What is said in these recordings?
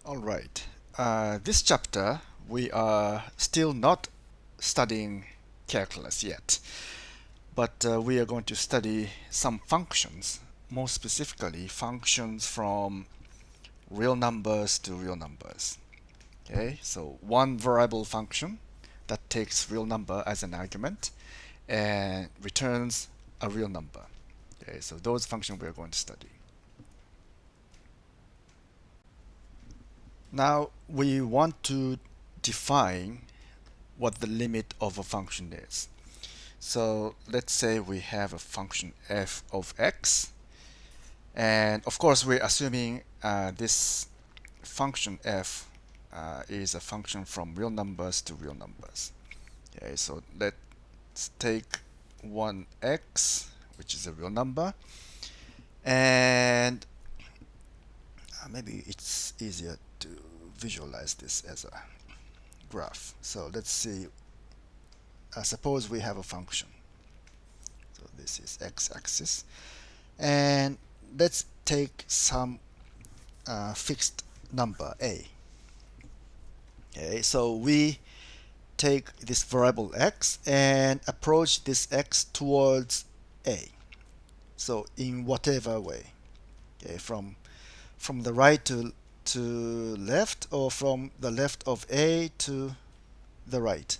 Alright, this chapter we are still not studying calculus yet, but we are going to study some functions, more specifically functions from real numbers to real numbers. Okay, so one variable function that takes real number as an argument and returns a real number. Okay, so those functions we are going to study. Now we want to define what the limit of a function is. So let's say we have a function f of x, and of course we're assuming this function f is a function from real numbers to real numbers. Okay, so let's take 1x, which is a real number, and maybe it's easier to visualize this as a graph. So let's see, suppose we have a function. So this is x-axis, and let's take some fixed number a. Okay, so we take this variable x and approach this x towards a. So in whatever way, okay, from the right to left, or from the left of a to the right,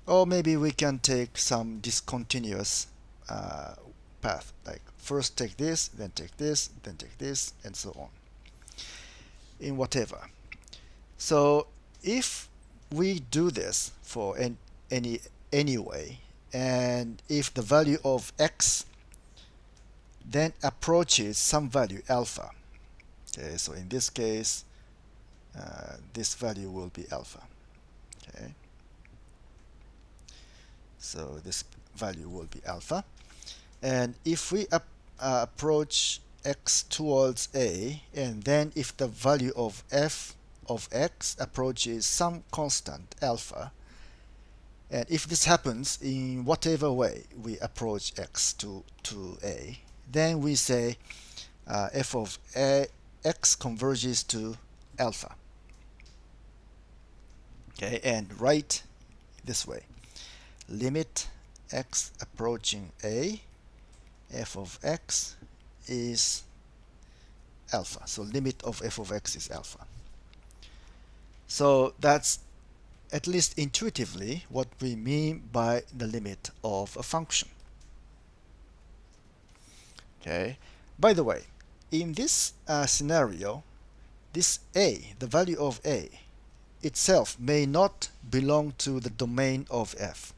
or maybe we can take some discontinuous path, like first take this, then take this, then take this, and so on, in whatever. So if we do this for any way, and if the value of x then approaches some value alpha, okay, so in this case this value will be alpha. Okay, so this value will be alpha, and if we approach x towards a, and then if the value of f of x approaches some constant alpha, and if this happens in whatever way we approach x to a, then we say f of x converges to alpha. Okay, and write this way: limit x approaching a, f of x is alpha. So limit of f of x is alpha. So that's, at least intuitively, what we mean by the limit of a function. Okay. By the way, in this scenario, this a, the value of a itself, may not belong to the domain of f.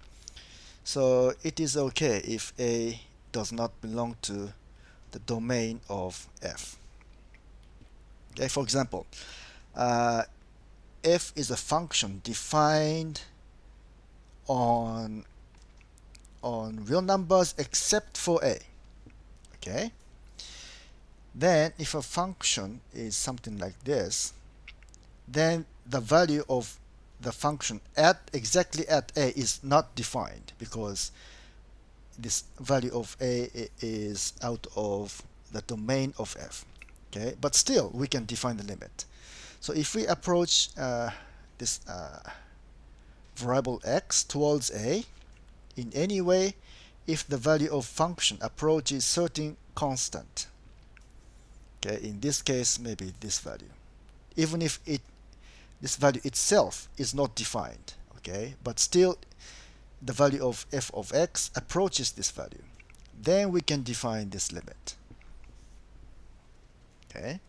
So it is okay if a does not belong to the domain of f. Okay, for example, f is a function defined on real numbers except for a. Okay, then if a function is something like this, then the value of the function exactly at a is not defined, because this value of a is out of the domain of f. Okay, but still we can define the limit. So if we approach this variable x towards a in any way, if the value of function approaches certain constant, okay, in this case maybe this value, even if this value itself is not defined, okay, but still the value of f of x approaches this value, then we can define this limit. Okay.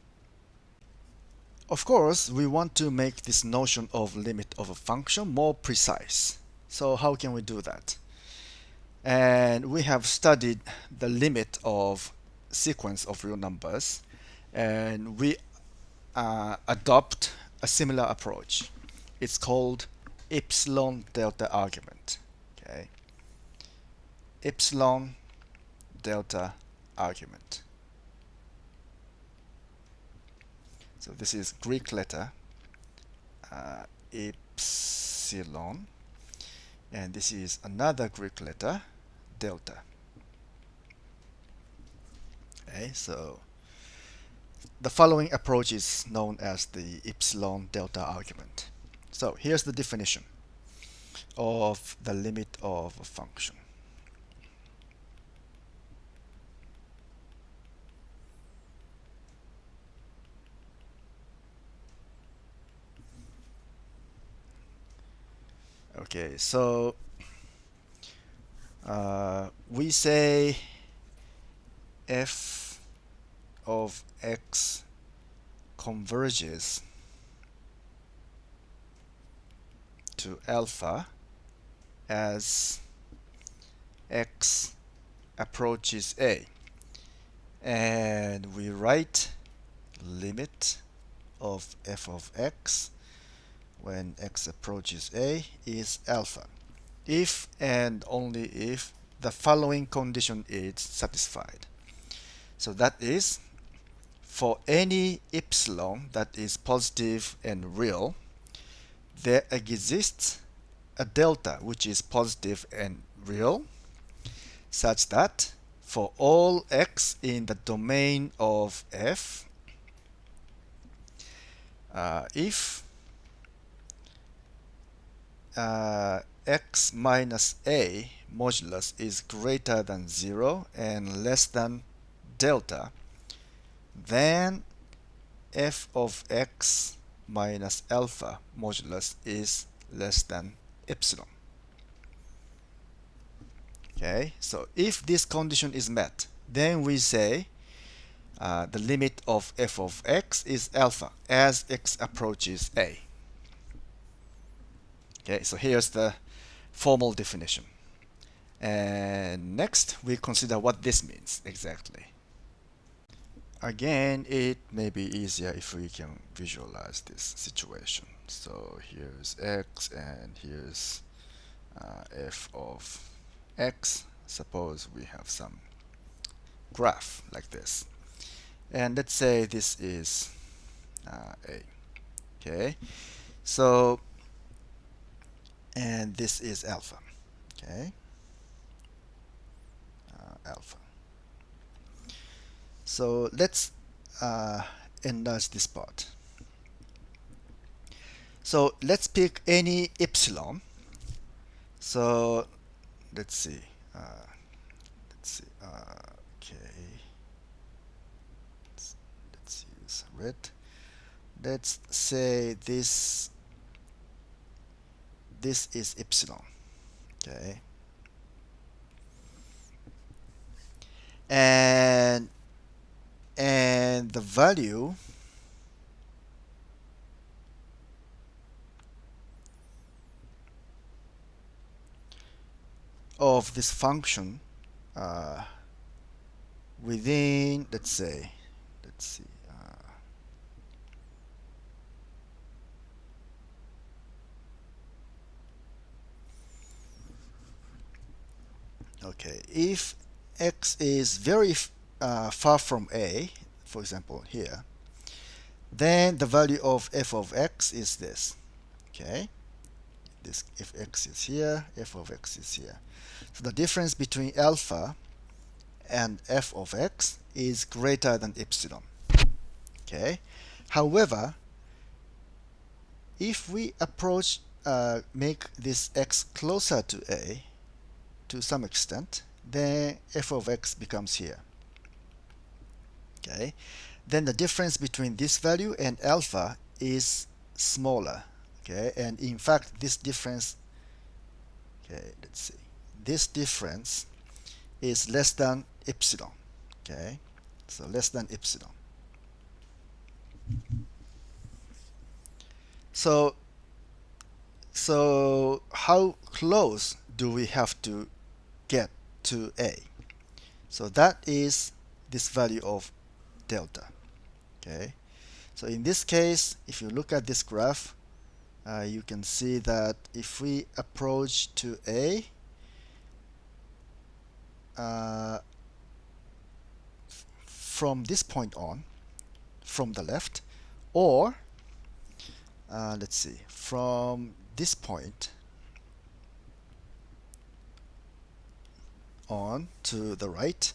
Of course, we want to make this notion of limit of a function more precise. So how can we do that? And we have studied the limit of sequence of real numbers, and we adopt a similar approach. It's called Epsilon-delta argument. Okay, Epsilon-delta argument. So this is Greek letter epsilon, and this is another Greek letter delta. Okay, so The following approach is known as the epsilon-delta argument. So here's the definition of the limit of a function. Okay, so we say f of x converges to alpha as x approaches a, and we write limit of f of x when x approaches a is alpha if and only if the following condition is satisfied. So that is, for any epsilon that is positive and real, there exists a delta which is positive and real, such that for all x in the domain of f, if x minus a modulus is greater than 0 and less than delta, then f of x minus alpha modulus is less than epsilon. Okay, so if this condition is met, then we say the limit of f of x is alpha as x approaches a. Okay, so here's the formal definition. And next, we consider what this means exactly. Again, it may be easier if we can visualize this situation. So here's x and here's f of x. Suppose we have some graph like this. And let's say this is a. Okay, so, and this is alpha. Okay, alpha. So let's enlarge this part. So let's pick any epsilon. So let's see. Okay. Let's use red. Let's say this is epsilon. Okay. And the value of this function within, let's see, okay, if x is very far from a, for example here, then the value of f of x is this. Okay, this, if x is here, f of x is here. So the difference between alpha and f of x is greater than epsilon. Okay, however, if we approach make this x closer to a to some extent, then f of x becomes here. Okay, then the difference between this value and alpha is smaller. Okay, and in fact this difference, okay, let's see, this difference is less than epsilon. Okay, so less than epsilon. So how close do we have to get to a? So that is this value of delta. Okay, so in this case, if you look at this graph, you can see that if we approach to a, from this point on, from the left, or let's see, from this point on to the right,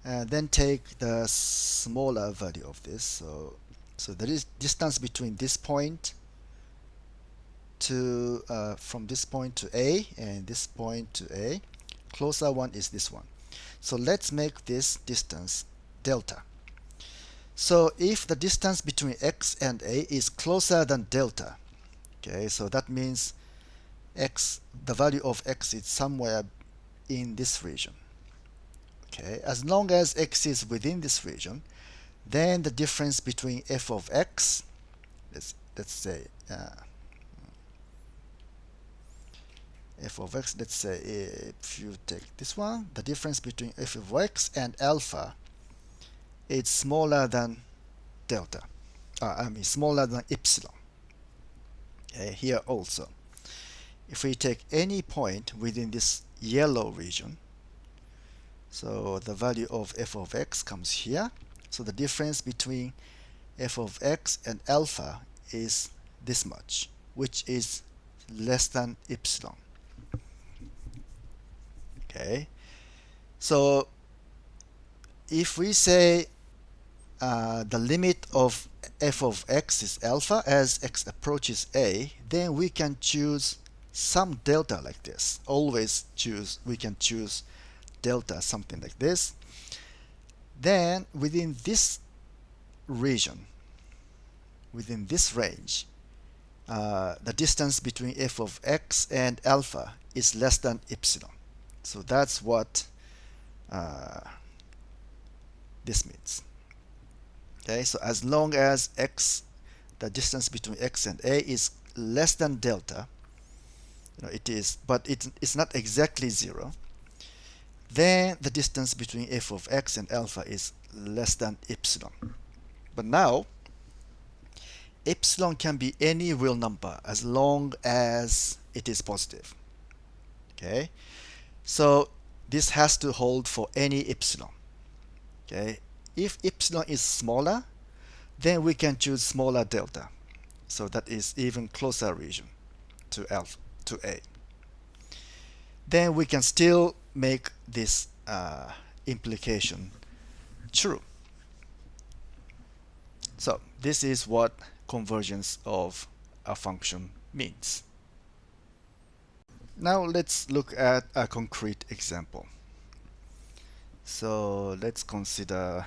and then take the smaller value of this. So there is distance between this point to from this point to A and this point to A. Closer one is this one. So let's make this distance delta. So if the distance between x and A is closer than delta, okay, so that means x, the value of x is somewhere in this region. Okay, as long as x is within this region, then the difference between f of x, let's say f of x, let's say if you take this one, the difference between f of x and alpha is smaller than delta. I mean smaller than epsilon. Okay, here also, if we take any point within this yellow region, so the value of f of x comes here. So the difference between f of x and alpha is this much, which is less than epsilon. Okay, so if we say the limit of f of x is alpha as x approaches a, then we can choose some delta like this. Always choose, we can choose delta something like this. Then within this region, within this range, the distance between f of x and alpha is less than epsilon. So that's what this means. Okay, so as long as x, the distance between x and a is less than delta, it is, but it's not exactly 0, then the distance between f of x and alpha is less than epsilon. But now, epsilon can be any real number as long as it is positive. Okay, so this has to hold for any epsilon. Okay, if epsilon is smaller, then we can choose smaller delta. So that is even closer region to alpha, to A. Then we can still make this implication true. So this is what convergence of a function means. Now let's look at a concrete example. So let's consider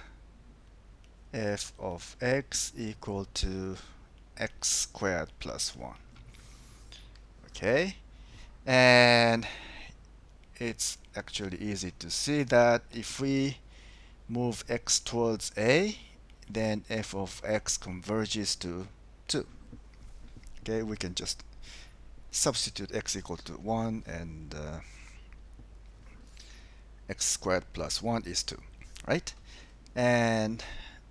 f of x equal to x squared plus 1. Okay, and it's actually easy to see that if we move x towards a, then f of x converges to 2. Okay, we can just substitute x equal to 1 and x squared plus 1 is 2, right? And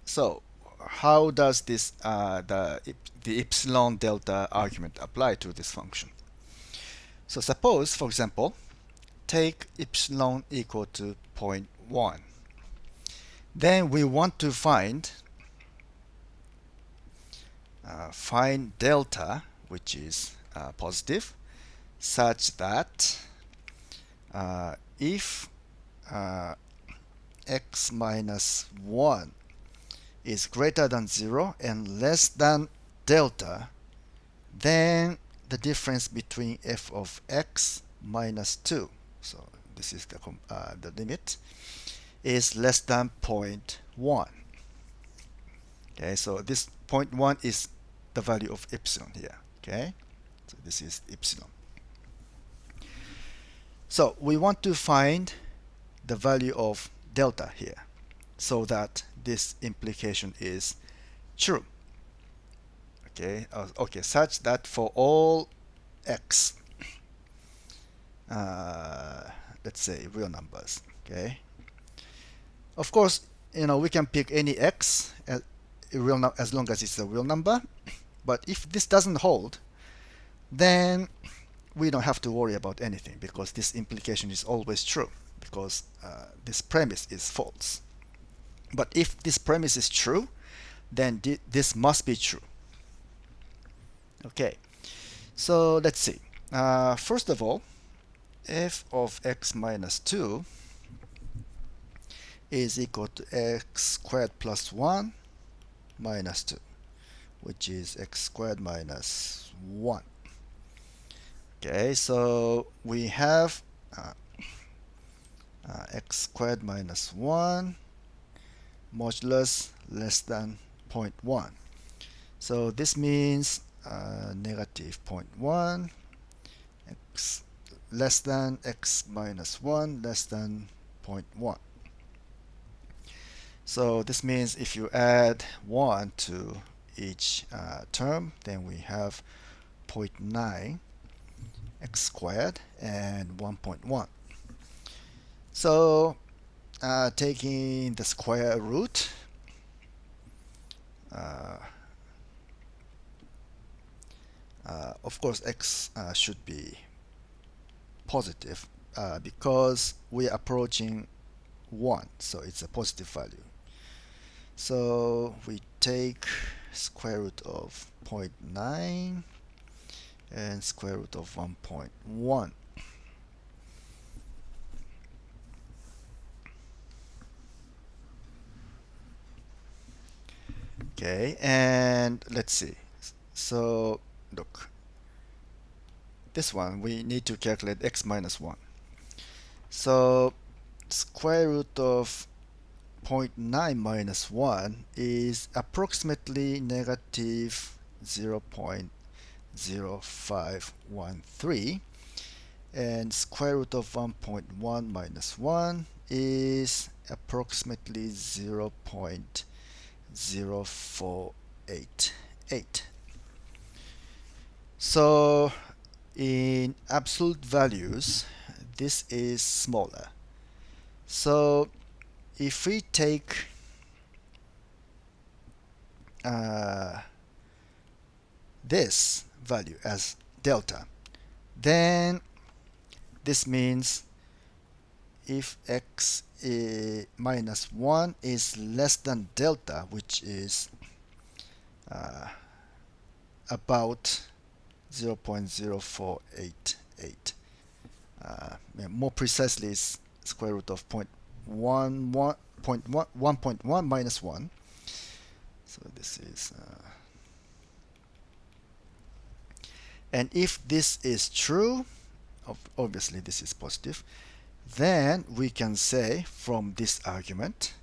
so how does this the epsilon delta argument apply to this function? So suppose, for example, take epsilon equal to 0.1. Then we want to find delta, which is positive, such that if x minus 1 is greater than 0 and less than delta, then the difference between f of x minus 2, so this is the limit, is less than 0.1. Okay, so this 0.1 is the value of epsilon here. Okay, so this is epsilon. So we want to find the value of delta here so that this implication is true. Okay, such that for all x, let's say real numbers. Okay, of course, we can pick any x as long as it's a real number. But if this doesn't hold, then we don't have to worry about anything, because this implication is always true, because this premise is false. But if this premise is true, then this must be true. Okay, so let's see. First of all, f of x minus 2 is equal to x squared plus 1 minus 2, which is x squared minus 1. Okay, so we have x squared minus 1 modulus less than 0.1. So this means negative 0.1 x less than x minus 1 less than 0.1. So this means if you add 1 to each term, then we have 0.9 x squared and 1.1. So taking the square root, of course x should be positive because we are approaching 1, so it's a positive value. So we take square root of 0.9 and square root of 1.1. Okay, and let's see. So look, this one we need to calculate x minus 1. So square root of 0.9 minus 1 is approximately negative 0.0513, and square root of 1.1 minus 1 is approximately 0.0488. So in absolute values, this is smaller. So if we take this value as delta, then this means if x minus 1 is less than delta, which is about 0.0488. More precisely, is square root of 1.1 minus 1. So this is, and if this is true, obviously this is positive, then we can say from this argument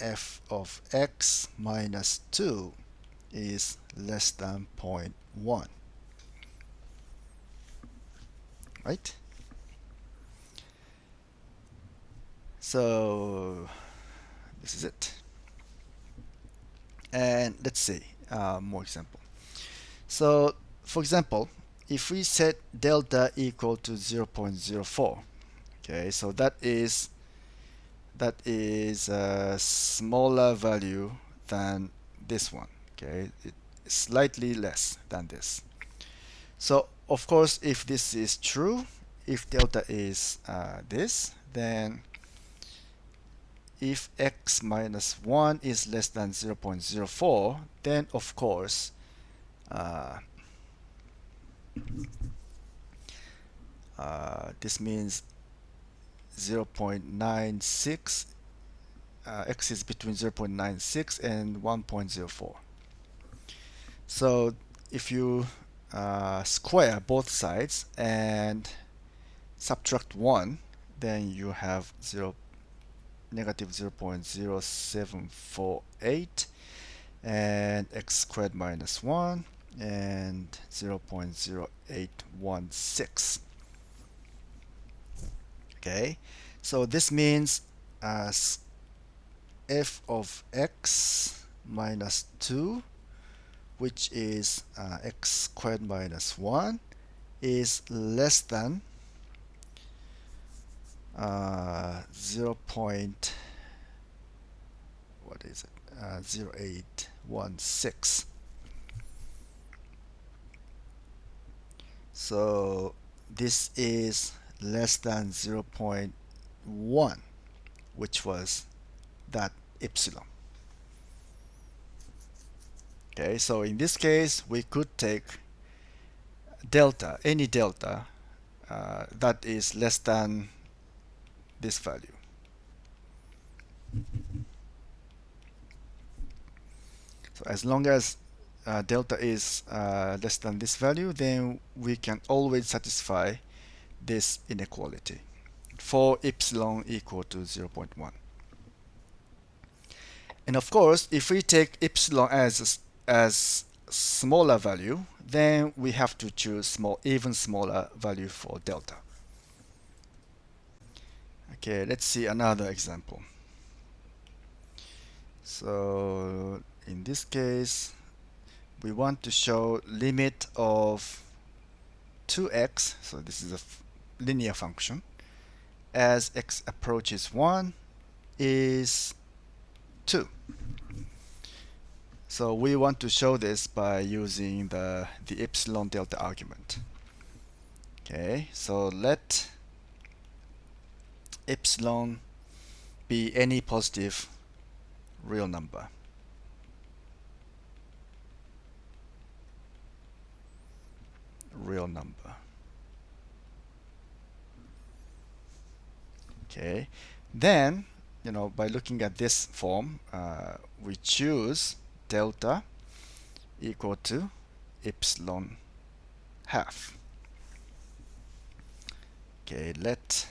f of x minus 2 is less than 0.1, right? So this is it. And let's see more example. So for example, if we set delta equal to 0.04, okay, so that is a smaller value than this one. Okay, it's slightly less than this. So of course, if this is true, if delta is this, then if x minus 1 is less than 0.04, then of course this means 0.96, x is between 0.96 and 1.04. So if you square both sides and subtract 1, then you have negative 0.0748 and x squared minus 1 and 0.0816. Okay, so this means f of x minus 2, which is x squared minus 1, is less than 0816. So this is less than 0.1, which was that epsilon. Okay, so in this case, we could take delta, any delta that is less than this value. So as long as delta is less than this value, then we can always satisfy this inequality for epsilon equal to 0.1. And of course, if we take epsilon as smaller value, then we have to choose even smaller value for delta. Okay, let's see another example. So in this case, we want to show limit of 2x, so this is a linear function, as x approaches 1 is 2. So we want to show this by using the epsilon delta argument. Okay, so let epsilon be any positive real number. Okay, then by looking at this form, we choose delta equal to epsilon half. Okay, let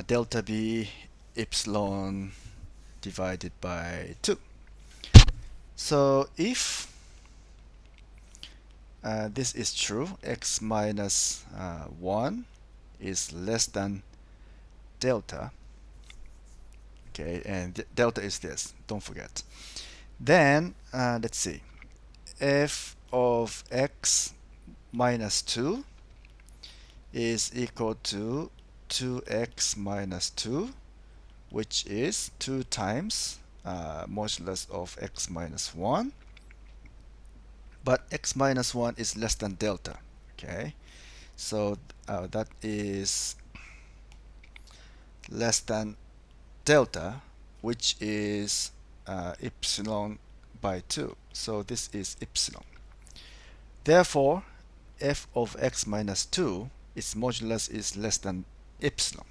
delta be epsilon divided by 2. So if this is true, x minus 1 is less than delta. Okay, and delta is this, don't forget. Then let's see, f of x minus 2 is equal to 2x minus 2, which is 2 times modulus of x minus 1. But x minus 1 is less than delta. Okay, so that is less than delta, which is epsilon by 2. So this is epsilon. Therefore, f of x minus 2, its modulus is less than epsilon.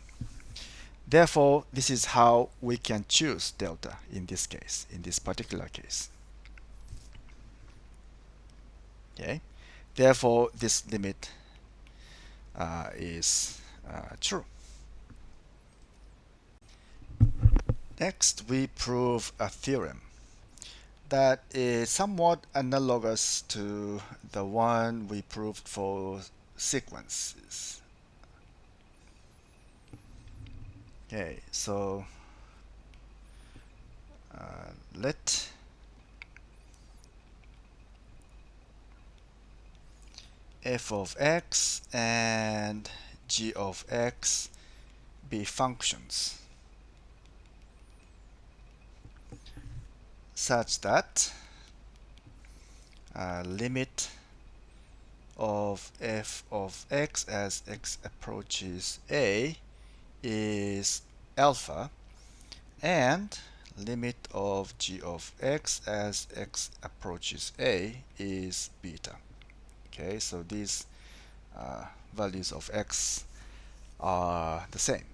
Therefore, this is how we can choose delta in this case, in this particular case. Okay. Therefore, this limit is true. Next, we prove a theorem that is somewhat analogous to the one we proved for sequences. Okay, so let f of x and g of x be functions such that limit of f of x as x approaches a is alpha, and limit of g of x as x approaches a is beta. Okay, so these values of x are the same.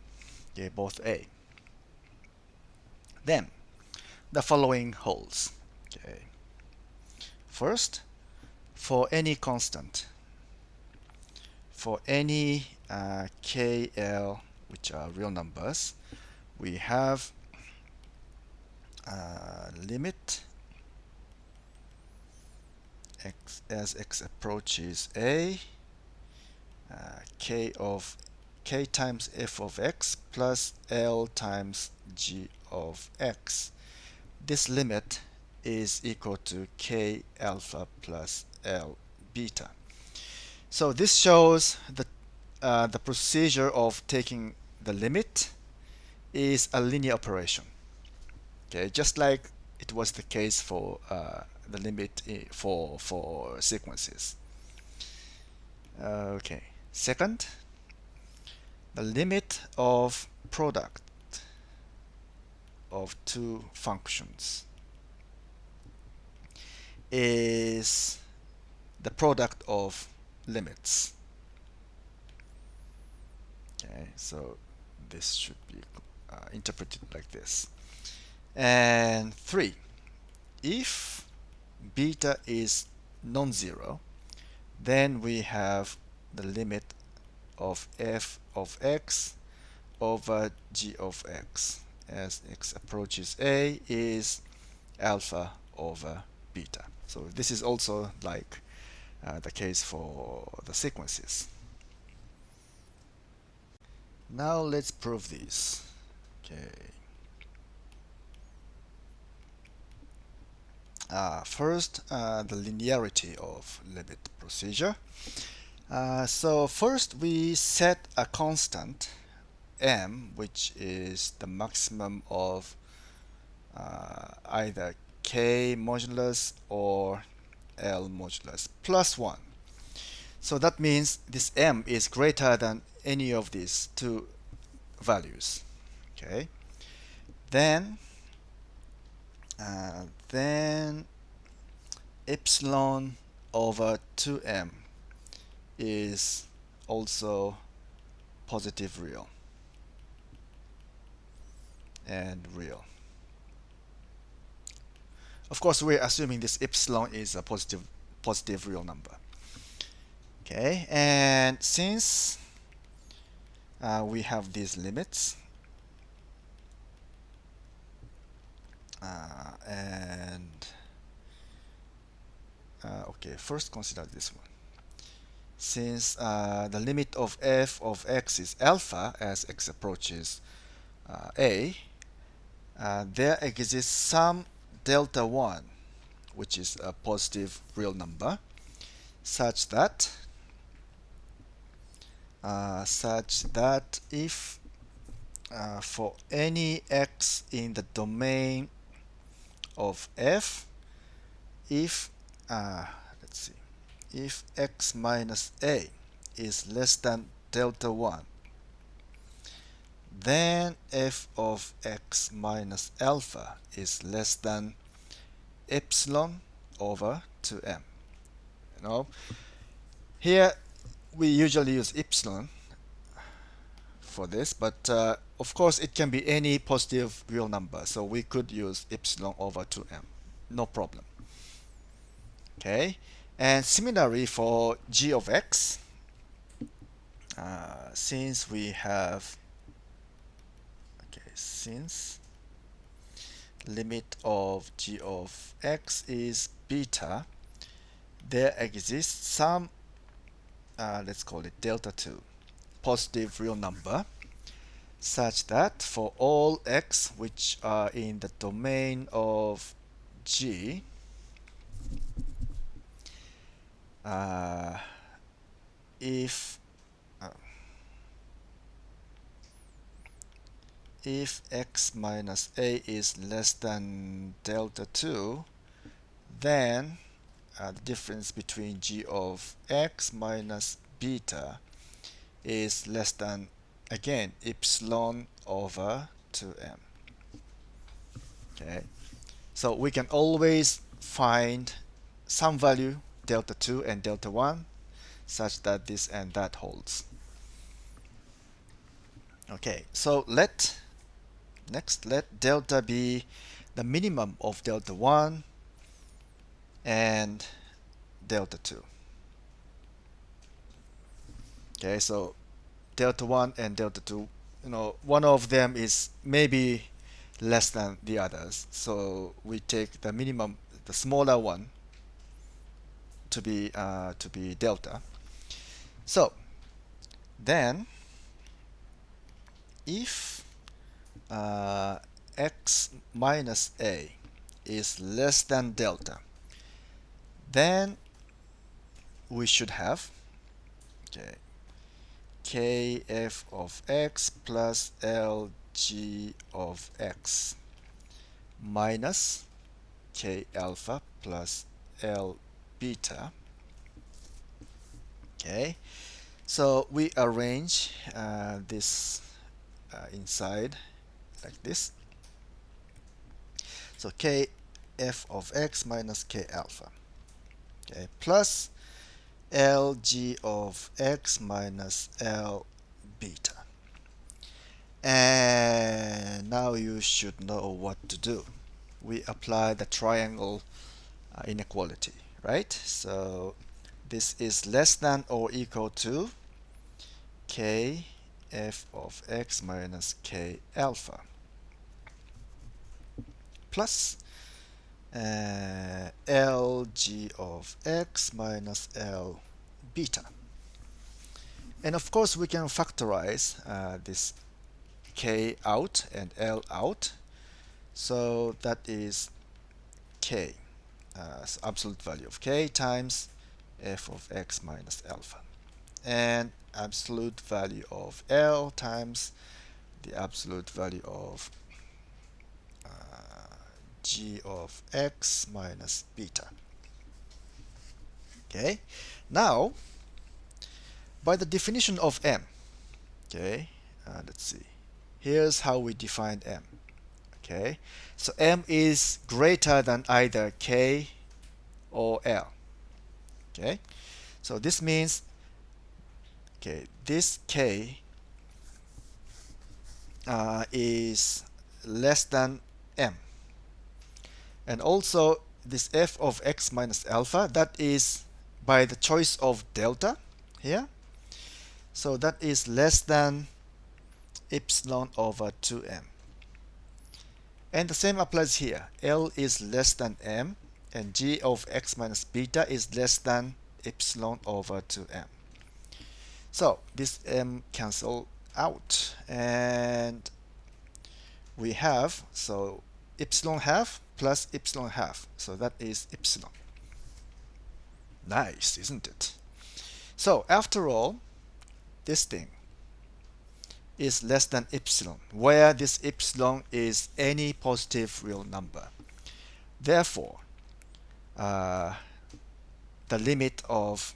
Okay, both a. Then the following holds. Okay. First, for any constant, for any KL, which are real numbers, we have limit x as x approaches a, k times f of x plus L times g of x. This limit is equal to k alpha plus L beta. So this shows the procedure of taking the limit is a linear operation. Okay, just like it was the case for the limit for sequences. Okay. Second, the limit of product of two functions is the product of limits. Okay, so this should be interpreted like this. And 3, if beta is non-zero, then we have the limit of f of x over g of x as x approaches a is alpha over beta. So this is also like the case for the sequences. Now let's prove this. Okay. First, the linearity of limit procedure. So first we set a constant m, which is the maximum of either k modulus or L modulus plus 1. So that means this m is greater than any of these two values. Okay. Then, then epsilon over 2m is also positive real and real. Of course, we're assuming this epsilon is a positive real number. Okay, and since we have these limits, okay, first consider this one. Since the limit of f of x is alpha as x approaches a, there exists some delta 1, which is a positive real number, such that if for any x in the domain of f, if let's see, if x minus a is less than delta 1, then f of x minus alpha is less than epsilon over 2m. You know, here we usually use epsilon for this, but of course it can be any positive real number, so we could use epsilon over 2m, no problem. Okay, and similarly for g of x, since we have since limit of g of x is beta, there exists some let's call it delta 2 positive real number, such that for all x which are in the domain of g, if x minus a is less than delta 2, then the difference between g of x minus beta is less than, again, epsilon over 2m. Okay, so we can always find some value delta 2 and delta 1 such that this and that holds. Okay, so let delta be the minimum of delta 1 and delta 2. Okay, so delta 1 and delta 2, one of them is maybe less than the others, so we take the minimum, the smaller one, to be delta. So then if x minus a is less than delta, then we should have kf of x plus lg of x minus k alpha plus l beta. Okay, so we arrange this inside like this. So kf of x minus k alpha, okay, plus lg of x minus l beta. And now you should know what to do. We apply the triangle inequality, right? So this is less than or equal to k f of x minus k alpha plus L g of x minus L beta. And of course we can factorize this k out and L out. So that is k, so absolute value of k times f of x minus alpha. And absolute value of L times the absolute value of g of x minus beta. Okay, now by the definition of m, okay, let's see, here's how we define m. Okay, so m is greater than either k or L. Okay, so this means, okay, this k is less than m, and also this f of x minus alpha, that is by the choice of delta here, so that is less than epsilon over 2m. And the same applies here. L is less than m, and g of x minus beta is less than epsilon over 2m. So this m cancel out, and we have, so epsilon half plus epsilon half, so that is epsilon. Nice, isn't it? So after all, this thing is less than epsilon, where this epsilon is any positive real number. Therefore, the limit of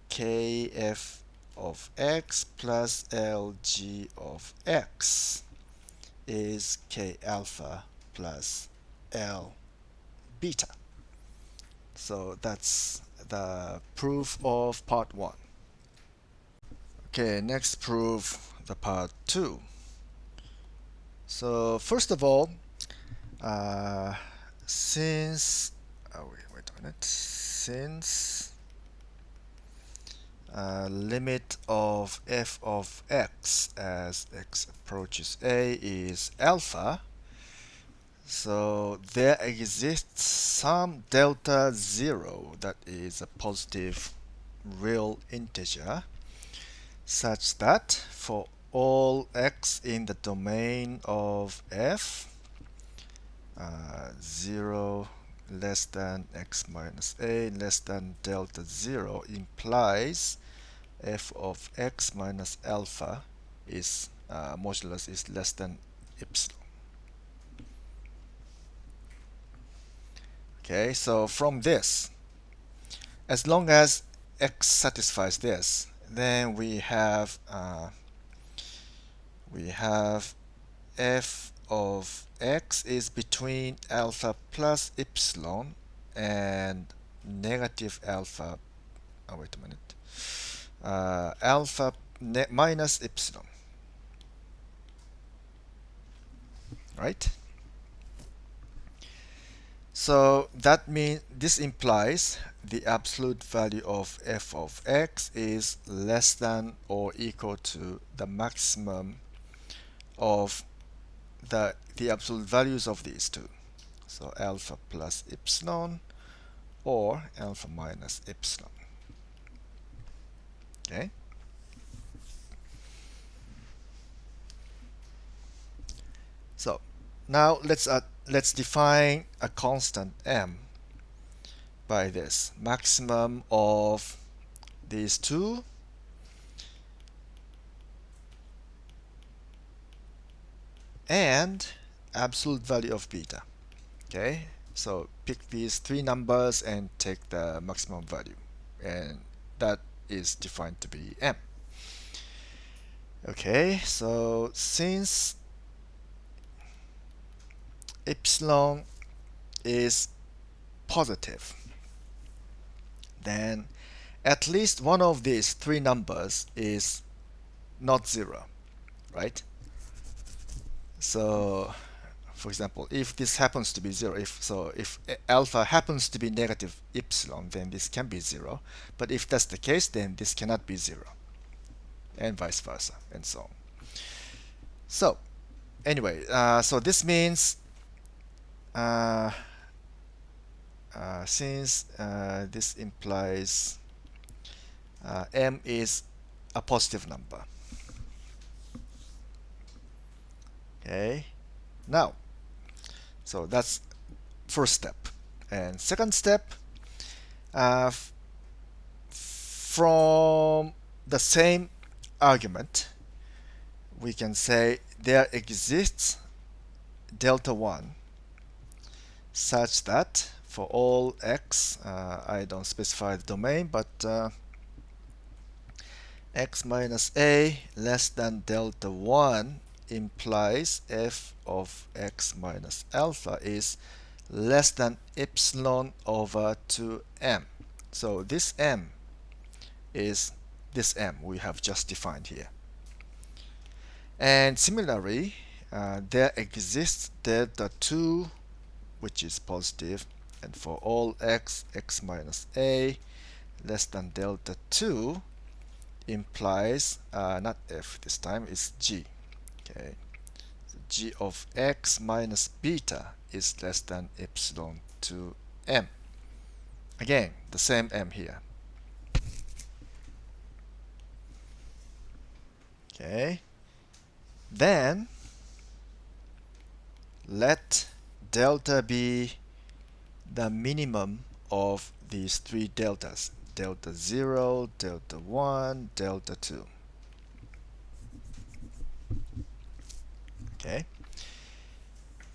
kf of x plus lg of x is k alpha plus l beta. So that's the proof of part 1. Okay, next proof, the part 2. So first of all, since wait a minute, since limit of f of x as x approaches a is alpha, so there exists some delta 0 that is a positive real integer, such that for all x in the domain of f, 0 less than x minus a less than delta 0 implies f of x minus alpha is modulus is less than epsilon. Okay, so from this, as long as x satisfies this, then we have f of x is between alpha plus epsilon and negative alpha. Oh, wait a minute. Alpha minus epsilon. Right? So that means this implies the absolute value of f of x is less than or equal to the maximum of the absolute values of these two. So alpha plus epsilon or alpha minus epsilon. Okay. So now let's define a constant m by this maximum of these two and absolute value of beta. Okay, so pick these three numbers and take the maximum value, and that is defined to be m. Okay, so since epsilon is positive, then at least one of these three numbers is not 0, right? So for example, if this happens to be 0, if alpha happens to be negative epsilon, then this can be 0. But if that's the case, then this cannot be 0, and vice versa, and so on. So anyway, so this means since this implies m is a positive number. Okay, now, so that's first step. And second step, from the same argument, we can say there exists delta 1 such that for all x, I don't specify the domain, but x minus a less than delta 1 implies f of x minus alpha is less than epsilon over 2m. So this m is this m we have just defined here. And similarly, there exists delta 2 which is positive, and for all x, x minus a less than delta 2 implies not f this time, is g. Okay, so g of x minus beta is less than epsilon to m. Again, the same m here. Okay, then let delta be the minimum of these three deltas: delta 0, delta 1, delta 2. Okay,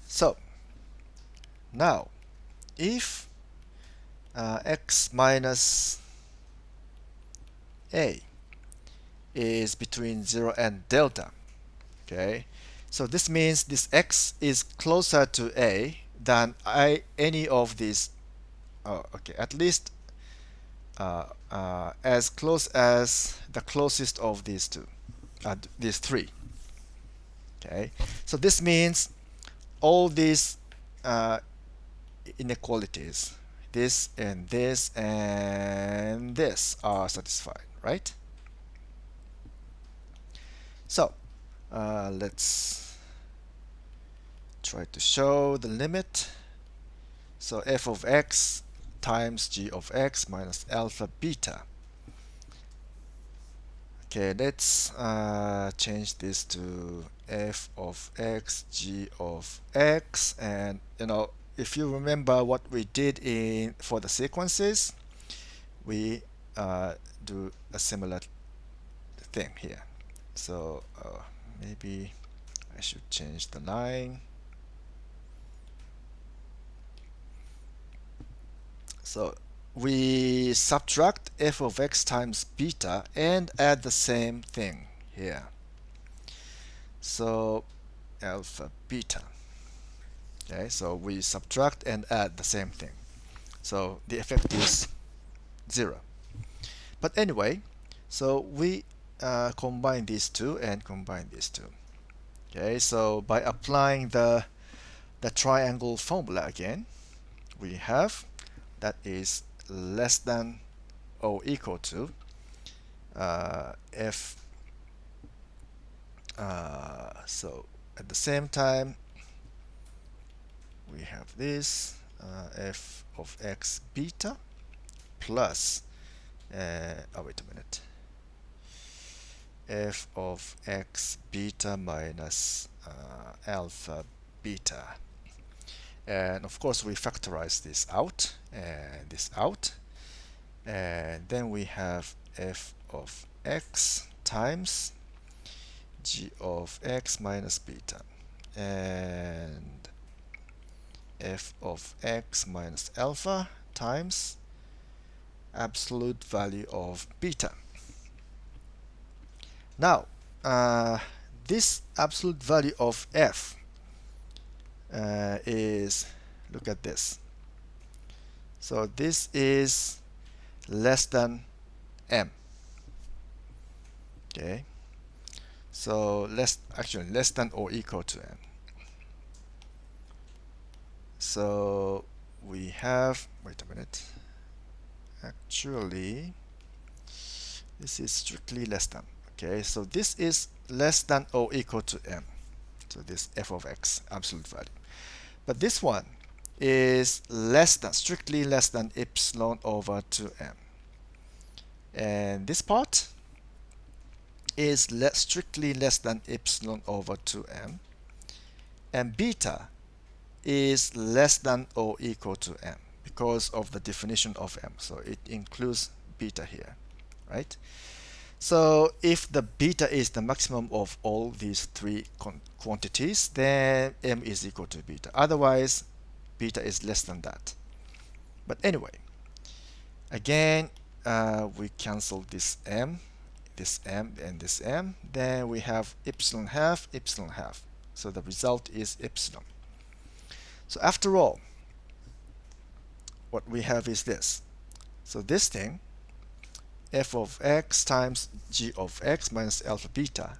so now if x minus a is between 0 and delta, okay, so this means this x is closer to a than any of these, okay, at least as close as the closest of these two, these three. Okay, so this means all these inequalities, this and this and this, are satisfied, right? So let's try to show the limit. So f of x times g of x minus alpha beta. Okay, let's change this to f of x g of x, and if you remember what we did for the sequences, we do a similar thing here. So maybe I should change the line. So we subtract f of x times beta and add the same thing here. So alpha beta. Okay, so we subtract and add the same thing. So the effect is 0. But anyway, so we combine these two and combine these two. Okay, so by applying the triangle formula again, we have that is less than or equal to f. So at the same time, we have this f of x beta plus wait a minute, f of x beta minus alpha beta. And of course we factorize this out and this out, and then we have f of x times g of x minus beta and f of x minus alpha times absolute value of beta. Now this absolute value of f is, look at this. So this is less than m. Okay, so less than or equal to m. So we have, wait a minute, actually this is strictly less than. Okay, so this is less than or equal to m. So this f of x, absolute value. But this one is less than, strictly less than epsilon over 2m. And this part is strictly less than epsilon over 2m. And beta is less than or equal to m because of the definition of m. So it includes beta here, right? So if the beta is the maximum of all these three quantities, then m is equal to beta. Otherwise, beta is less than that. But anyway, again, we cancel this m, and this m. Then we have epsilon half, epsilon half. So the result is epsilon. So after all, what we have is this. So this thing, f of x times g of x minus alpha beta,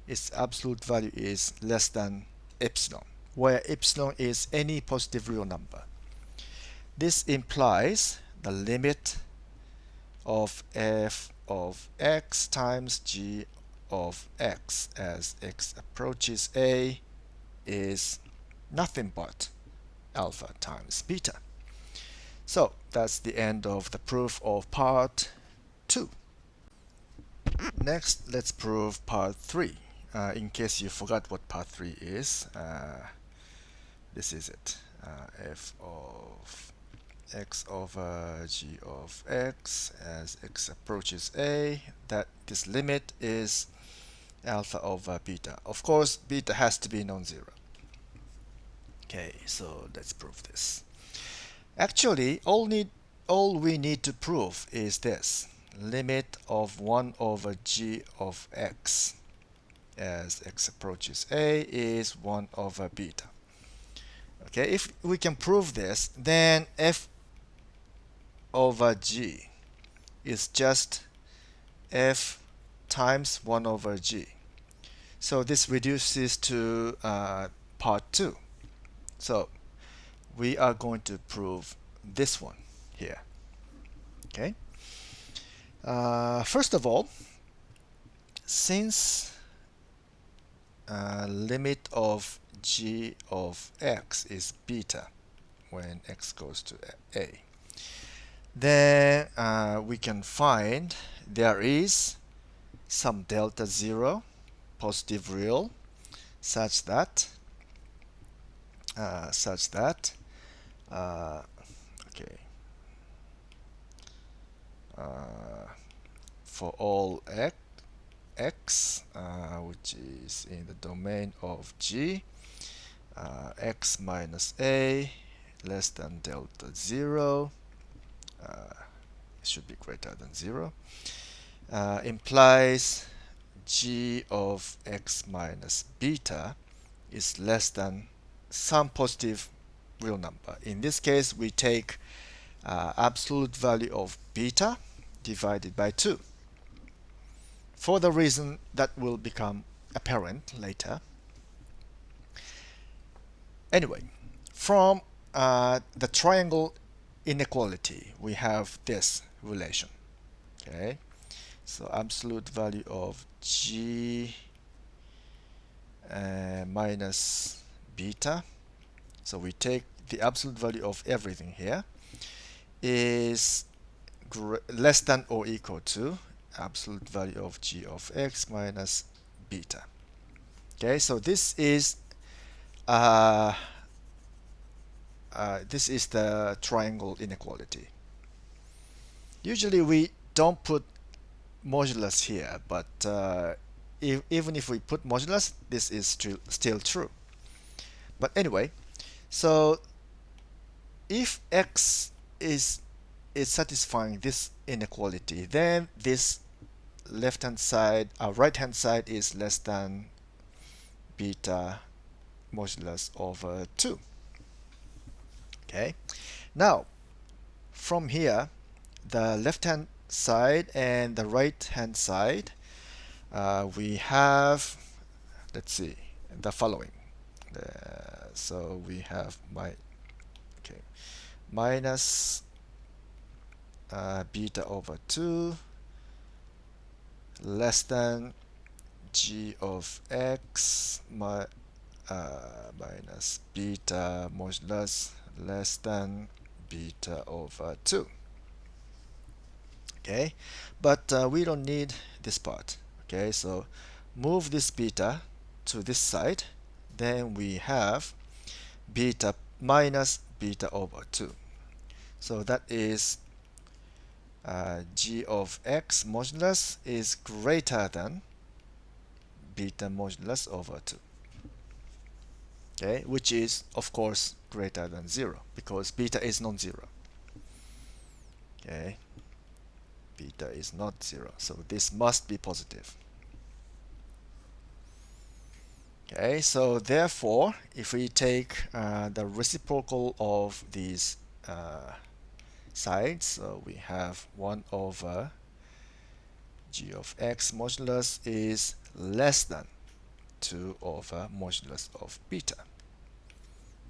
its absolute value is less than epsilon, where epsilon is any positive real number. This implies the limit of f of x times g of x as x approaches a is nothing but alpha times beta. So that's the end of the proof of part 2. Next, let's prove part 3. In case you forgot what part 3 is, this is it. F of x over g of x as x approaches a, that this limit is alpha over beta. Of course, beta has to be non-zero. Okay, so let's prove this. Actually, all we need to prove is this. Limit of 1 over g of x as x approaches a is 1 over beta. Okay, if we can prove this, then f over g is just f times 1 over g. So this reduces to part 2. So we are going to prove this one here. Okay. First of all, since limit of g of x is beta when x goes to a, then we can find there is some delta 0 positive real such that okay, for all x which is in the domain of g, x minus a less than delta 0, it should be greater than 0, implies g of x minus beta is less than some positive real number. In this case, we take absolute value of beta divided by 2 for the reason that will become apparent later. Anyway, from the triangle inequality, we have this relation. Okay, so absolute value of g minus beta. So we take the absolute value of everything here is less than or equal to absolute value of g of x minus beta. Okay, so this is the triangle inequality. Usually we don't put modulus here, but even if we put modulus, this is still true. But anyway, so if x is satisfying this inequality, then this left-hand side, right-hand side is less than beta modulus over 2. Okay, now from here the left-hand side and the right hand side, we have, let's see, the following. So we have okay, minus beta over 2 less than g of x minus beta modulus less than beta over 2. Okay, but we don't need this part. Okay, so move this beta to this side, then we have beta minus beta over 2. So that is g of x modulus is greater than beta modulus over 2. Okay, which is of course greater than 0 because beta is non-zero. Okay, beta is not 0, so this must be positive. Okay, so therefore, if we take the reciprocal of these sides, so we have 1 over g of x modulus is less than 2 over modulus of beta.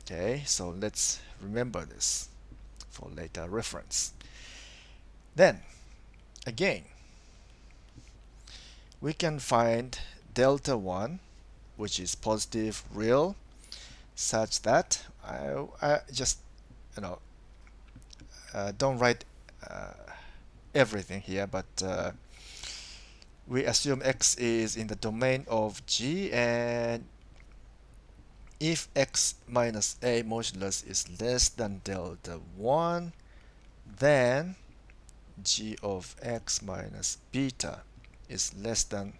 Okay, so let's remember this for later reference. Then, again, we can find delta 1, which is positive real, such that I just, don't write everything here, but we assume x is in the domain of g, and if x minus a modulus is less than delta 1, then g of x minus beta is less than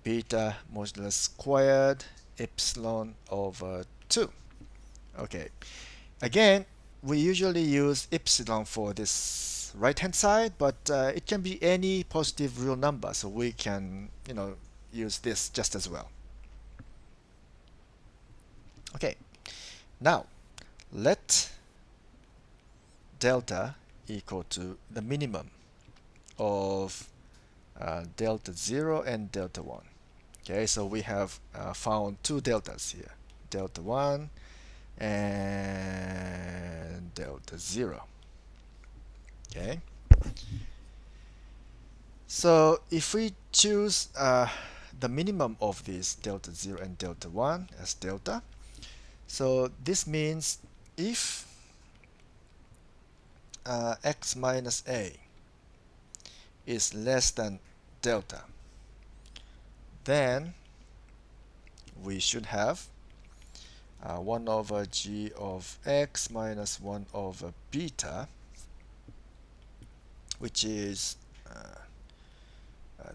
beta modulus squared epsilon over 2. Okay, again, we usually use epsilon for this right hand side, but it can be any positive real number, so we can use this just as well. Okay, now let delta equal to the minimum of delta 0 and delta 1. Okay, so we have found two deltas here, delta 1 and delta 0. Okay, so if we choose the minimum of these delta 0 and delta 1 as delta, so this means if x minus a is less than delta, then we should have 1 over g of x minus 1 over beta, which is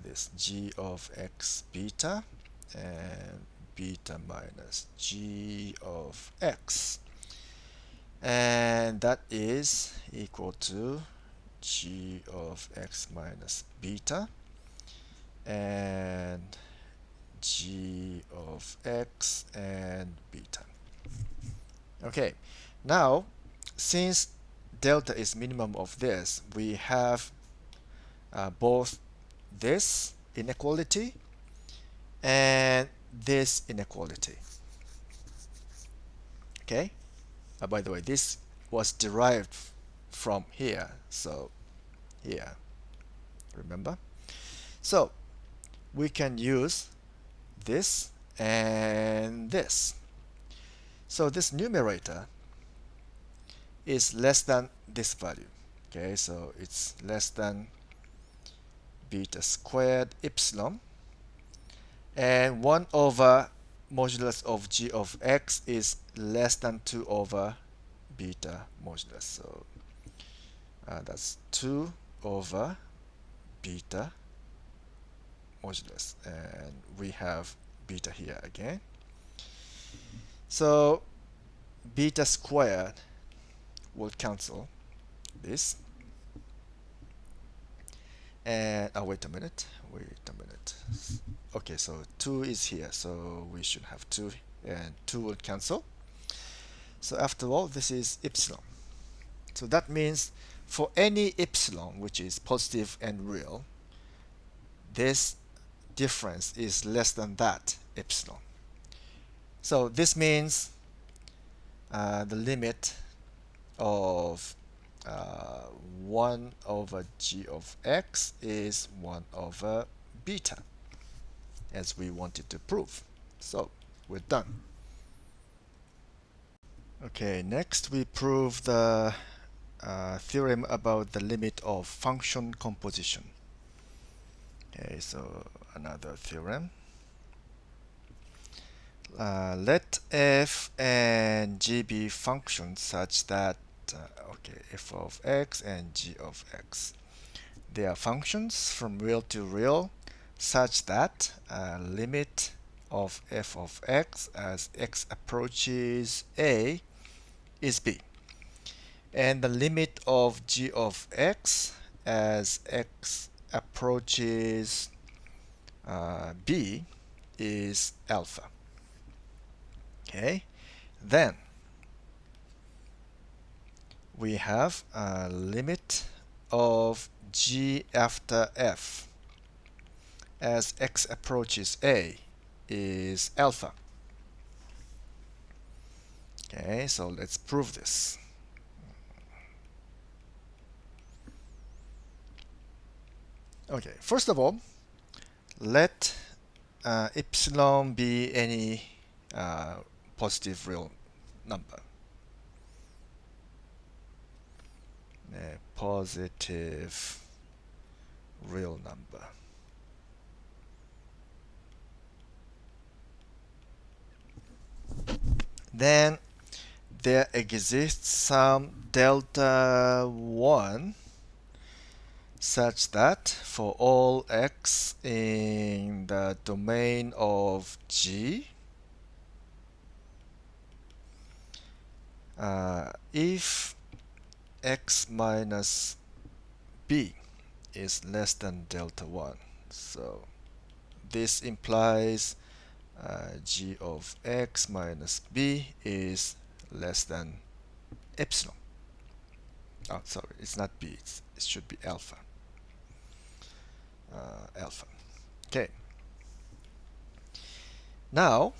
this g of x beta and beta minus g of x, and that is equal to g of x minus beta and g of x and beta. Okay, now since delta is minimum of this, we have both this inequality and this inequality. Okay, by the way, this was derived from here, so here, remember? So we can use this and this. So this numerator is less than this value. Okay, so it's less than beta squared epsilon, and 1 over modulus of g of x is less than 2 over beta modulus. So that's 2 over beta modulus, and we have beta here again. So beta squared will cancel this, and wait a minute. Okay, so 2 is here, so we should have 2, and 2 will cancel. So after all, this is epsilon. So that means for any epsilon which is positive and real, this difference is less than that epsilon. So this means the limit of 1 over g of x is 1 over beta, as we wanted to prove. So we're done. Okay, next we prove the theorem about the limit of function composition. Okay, so another theorem. Let f and g be functions such that f of x and g of x, they are functions from real to real such that limit of f of x as x approaches a is b, and the limit of g of x as x approaches b is alpha. Okay, then we have a limit of g after f as x approaches a is alpha. Okay, so let's prove this. Okay, first of all, let epsilon be any positive real number. A positive real number. Then there exists some delta 1 such that for all x in the domain of G, if x minus b is less than delta 1, so this implies g of x minus b is less than epsilon. Oh, sorry, it's not b, it should be alpha. Alpha. Okay. Now,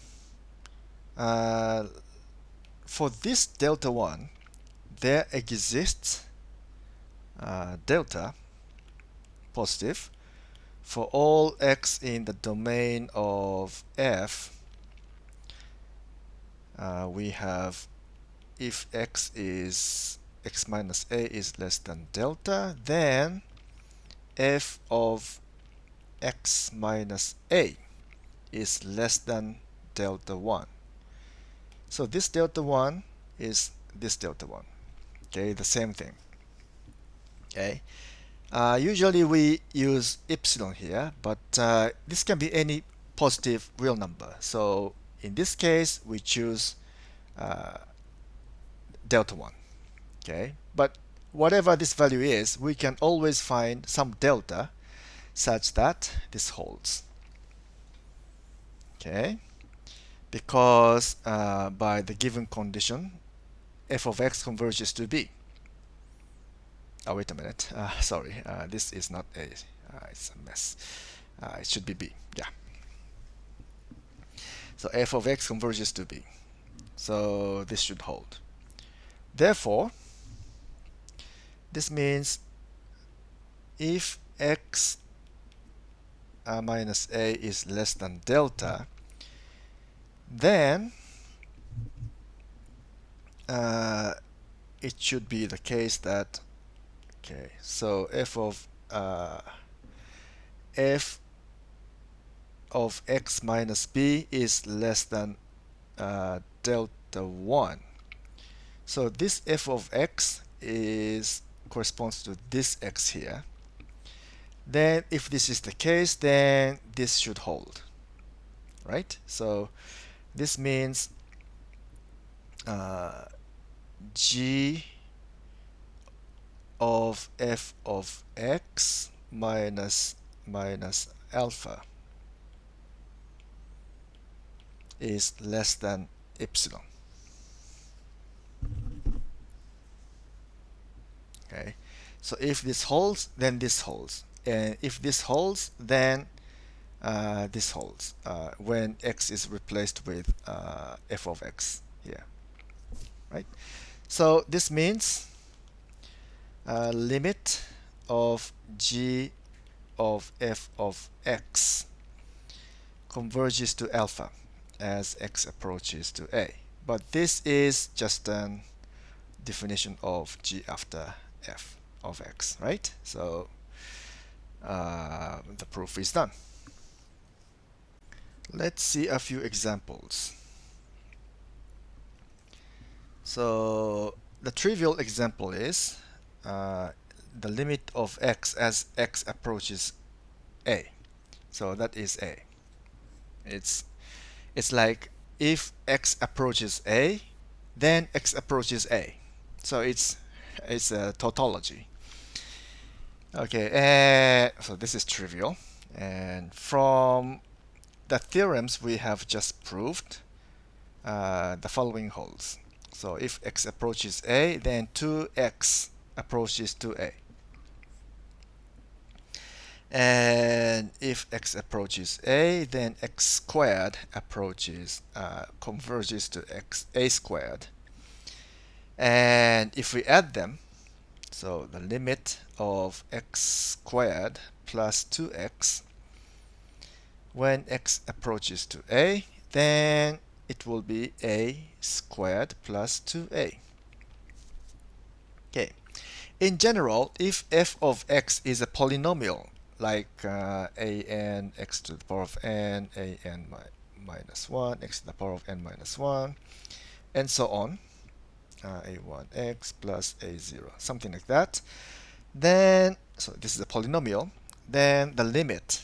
for this delta 1, there exists delta positive for all x in the domain of f. We have if x minus a is less than delta, then f of x minus a is less than delta 1. So this delta 1 is this delta 1. Okay, the same thing. Okay. Usually we use epsilon here, but this can be any positive real number. So in this case, we choose delta 1. Okay, but whatever this value is, we can always find some delta such that this holds. Okay, because by the given condition, f of x converges to b. Oh, wait a minute. Sorry, this is not a. It's a mess. It should be b. Yeah. So f of x converges to b. So this should hold. Therefore, this means if x minus a is less than delta, then it should be the case that so f of x minus b is less than delta 1. So this f of x corresponds to this x here. Then if this is the case, then this should hold, right? So this means g of f of x minus alpha is less than epsilon. Okay, So if this holds, then this holds. And if this holds, then this holds when x is replaced with f of x here, right? So this means limit of g of f of x converges to alpha as x approaches to a. But this is just an definition of g after f of x, right? So the proof is done. Let's see a few examples. So the trivial example is the limit of x as x approaches a. So that is a. It's like if x approaches a, then x approaches a. So it's a tautology. Okay, so this is trivial. And from the theorems we have just proved, the following holds. So if x approaches a, then 2x approaches to a. And if x approaches a, then x squared approaches, converges to a squared. And if we add them, so the limit of x squared plus 2x when x approaches to a, then it will be a squared plus 2a. Okay. In general, if f of x is a polynomial, like a n x to the power of n, a n minus 1, x to the power of n minus 1, and so on, a1x plus a0, something like that, then, so this is a polynomial, then the limit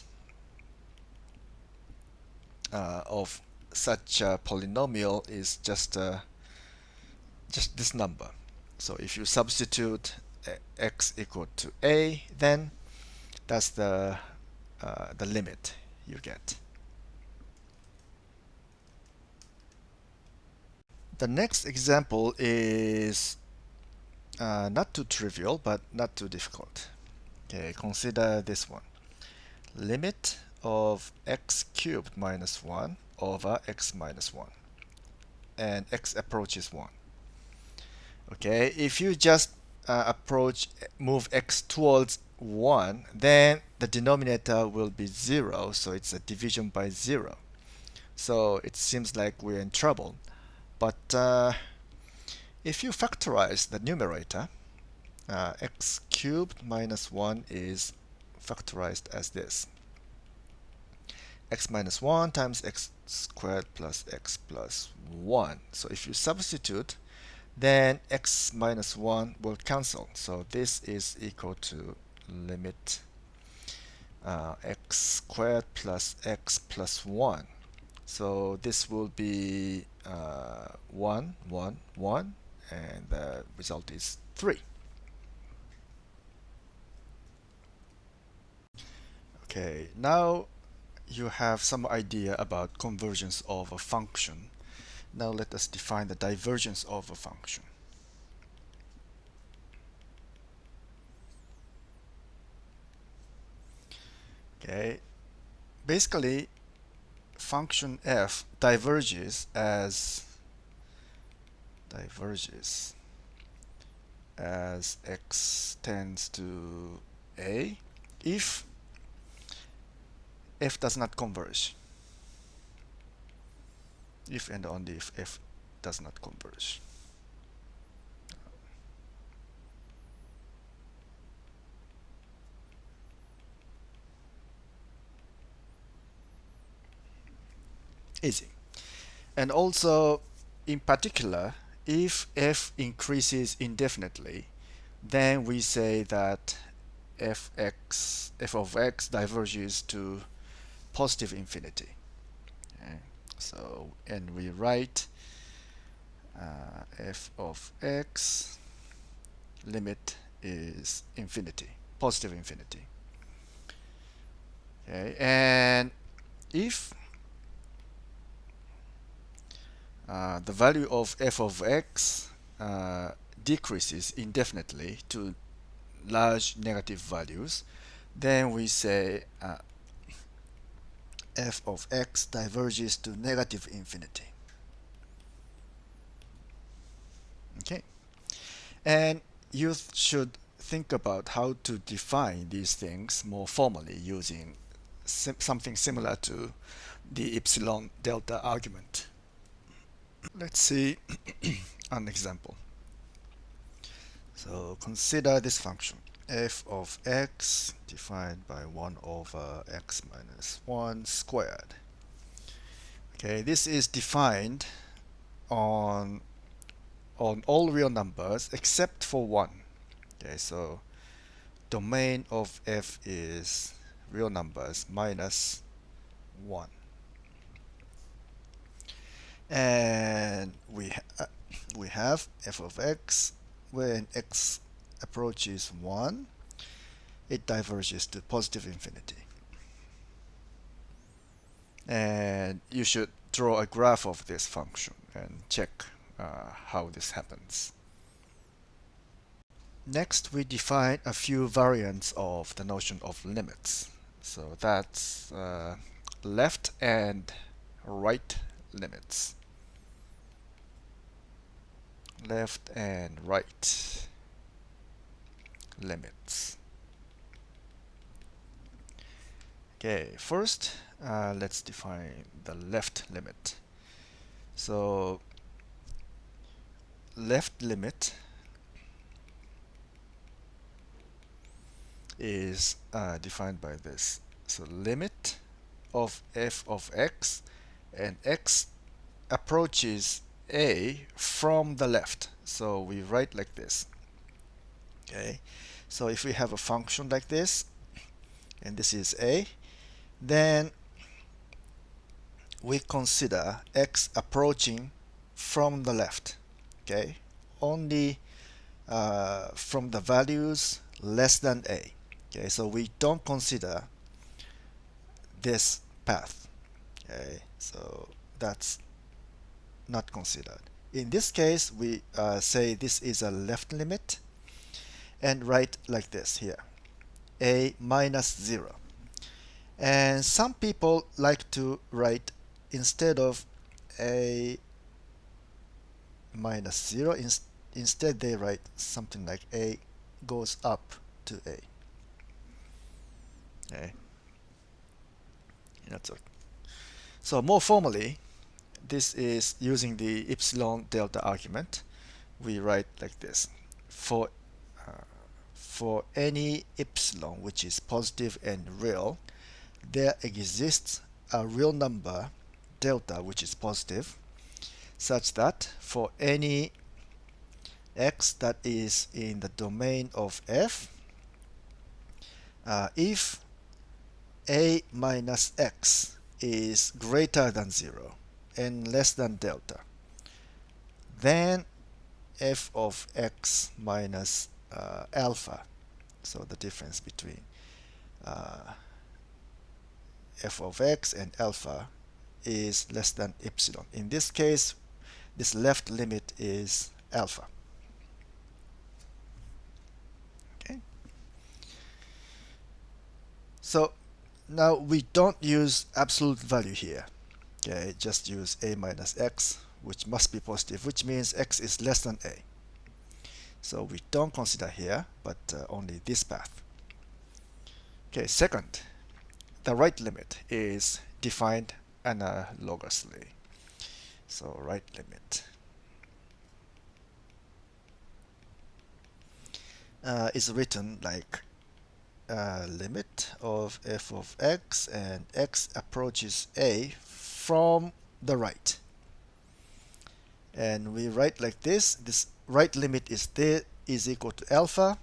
of such a polynomial is just this number. So if you substitute x equal to a, then that's the limit you get. The next example is not too trivial, but not too difficult. Okay, consider this one. Limit of x cubed minus 1 over x minus 1. And x approaches 1. Okay, if you just move x towards 1, then the denominator will be 0, so it's a division by 0. So it seems like we're in trouble. But if you factorize the numerator, x cubed minus 1 is factorized as this. X minus 1 times x squared plus x plus 1. So if you substitute, then x minus 1 will cancel. So this is equal to limit x squared plus x plus 1. So this will be 1, 1, 1, and the result is 3. Okay, now you have some idea about convergence of a function. Now let us define the divergence of a function. Okay, basically function f diverges as x tends to a if f does not converge. If and only if f does not converge. Easy. And also, in particular, if f increases indefinitely, then we say that f of x diverges to positive infinity. Okay. So, and we write f of x limit is infinity, positive infinity. Okay, and if the value of f of x decreases indefinitely to large negative values, then we say f of x diverges to negative infinity. Okay, and you should think about how to define these things more formally using something similar to the epsilon delta argument. Let's see an example. So consider this function f of x defined by 1 over x minus 1 squared. Okay, this is defined on all real numbers except for 1. Okay, so domain of f is real numbers minus 1. And we have f of x when x approaches 1, it diverges to positive infinity. And you should draw a graph of this function and check how this happens. Next, we define a few variants of the notion of limits. So that's left and right limits. Left and right limits. Okay, first let's define the left limit. So left limit is defined by this. So limit of f of x, and x approaches a from the left. So we write like this. Okay, so if we have a function like this, and this is a, then we consider x approaching from the left. Okay, only from the values less than a. Okay, so we don't consider this path. Okay, so that's not considered. In this case, we say this is a left limit and write like this here, a minus 0. And some people like to write, instead of a minus 0, instead they write something like a goes up to a. Okay, that's okay. So more formally, this is using the epsilon delta argument. We write like this: for any epsilon which is positive and real, there exists a real number delta which is positive, such that for any x that is in the domain of f, if a minus x is greater than 0 and less than delta, then f of x minus alpha, so the difference between f of x and alpha, is less than epsilon. In this case, this left limit is alpha. Okay. So now we don't use absolute value here. Okay, just use a minus x, which must be positive, which means x is less than a. So we don't consider here, but only this path. Okay, second, the right limit is defined analogously. So right limit is written like limit of f of x, and x approaches a from the right. And we write like this: this right limit is equal to alpha,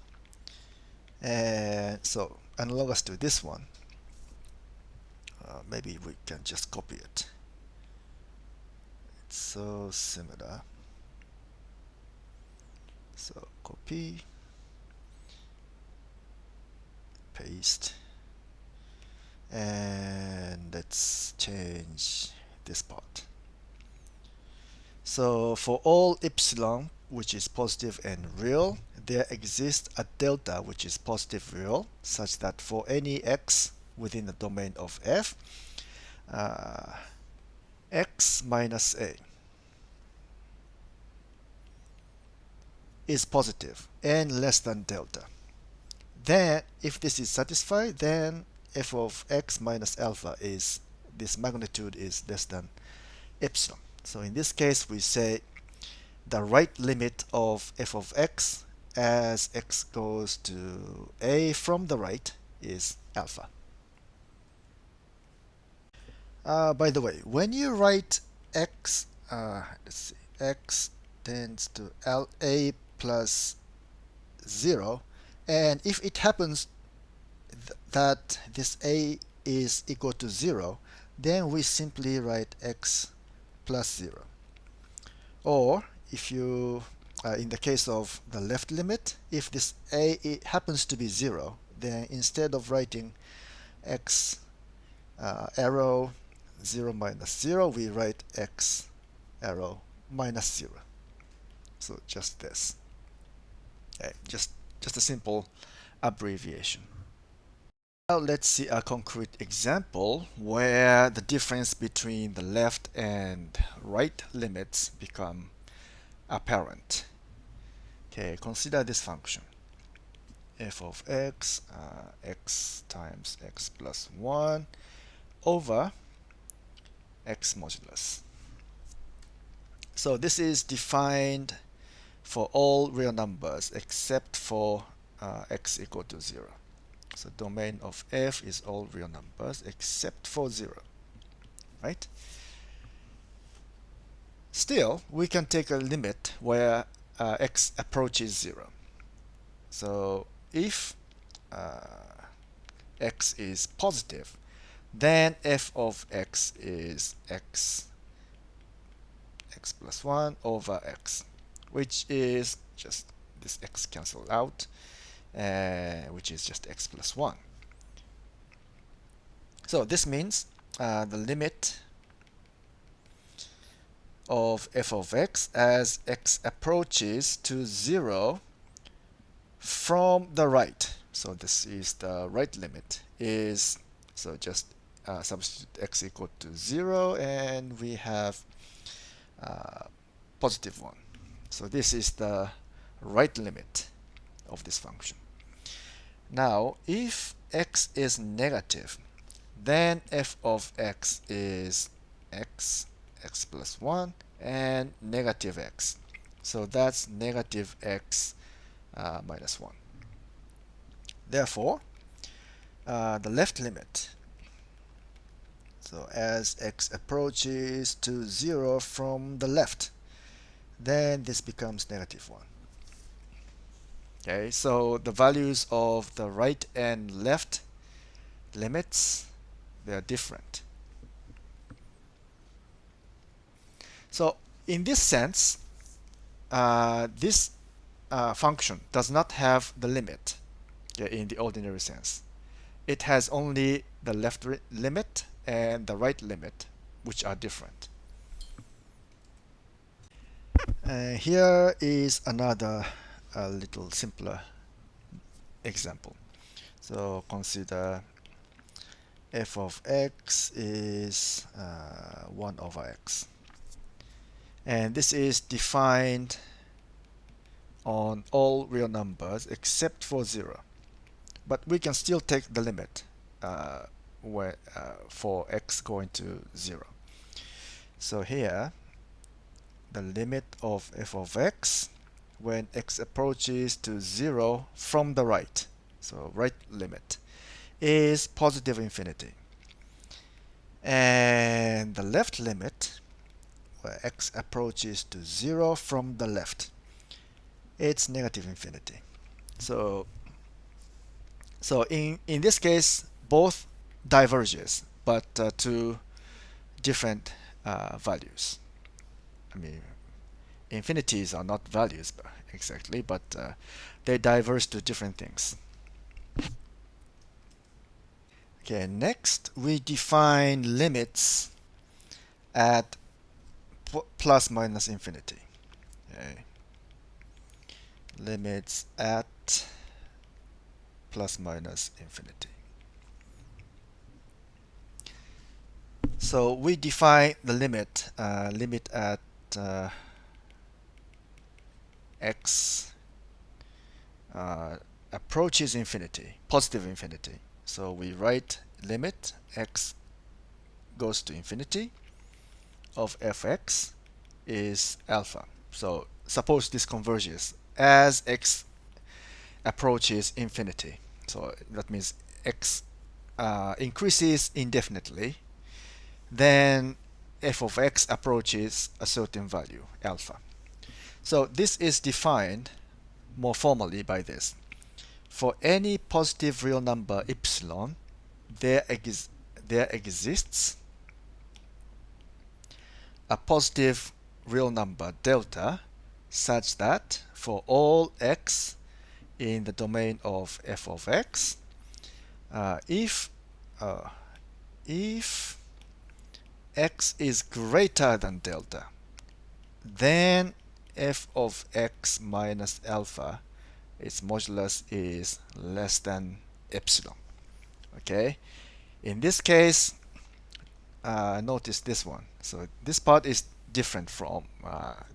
and so analogous to this one. Maybe we can just copy it. It's so similar. So copy, paste, and let's change this part. So for all epsilon which is positive and real, there exists a delta which is positive real, such that for any x within the domain of f, x minus a is positive and less than delta. Then, if this is satisfied, then f of x minus alpha is, this magnitude is less than epsilon. So in this case, we say the right limit of f of x as x goes to a from the right is alpha. By the way, when you write x, let's see, x tends to a plus 0, and if it happens that this a is equal to 0, then we simply write x plus 0. Or if you, in the case of the left limit, if this a it happens to be 0, then instead of writing x arrow 0 minus 0, we write x arrow minus 0. So just this. Okay, just a simple abbreviation. Now let's see a concrete example where the difference between the left and right limits become apparent. Okay, consider this function f of x, x times x plus 1 over x modulus. So this is defined for all real numbers except for x equal to 0. So domain of f is all real numbers except for 0, right? Still, we can take a limit where x approaches 0. So if x is positive, then f of x is x plus 1 over x, which is just this x cancelled out, which is just x plus 1. So this means the limit of f of x as x approaches to 0 from the right, so this is the right limit, is, so just substitute x equal to 0 and we have positive 1. So this is the right limit of this function. Now, if x is negative, then f of x is x plus 1, and negative x. So that's negative x minus 1. Therefore, the left limit, so as x approaches to 0 from the left, then this becomes negative 1. Okay, so the values of the right and left limits, they are different. So in this sense, this function does not have the limit in the ordinary sense. It has only the left limit and the right limit, which are different. Here is another little simpler example. So consider f of x is 1 over x. And this is defined on all real numbers except for 0. But we can still take the limit for x going to 0. So here, the limit of f of x when x approaches to 0 from the right, so right limit, is positive infinity. And the left limit, where x approaches to 0 from the left, it's negative infinity. So in this case, both diverges, but to different values. I mean, infinities are not values exactly, but they diverge to different things. Okay, next we define limits at plus minus infinity. Okay. limits at plus minus infinity. So we define the limit at x approaches infinity, positive infinity. So we write limit x goes to infinity of fx is alpha. So suppose this converges as x approaches infinity. So that means x increases indefinitely. Then f of x approaches a certain value, alpha. So this is defined more formally by this. For any positive real number epsilon, there exists a positive real number delta such that for all x in the domain of f of x, if uh, if x is greater than delta, then f of x minus alpha, its modulus is less than epsilon. Okay, in this case, notice this one. So this part is different from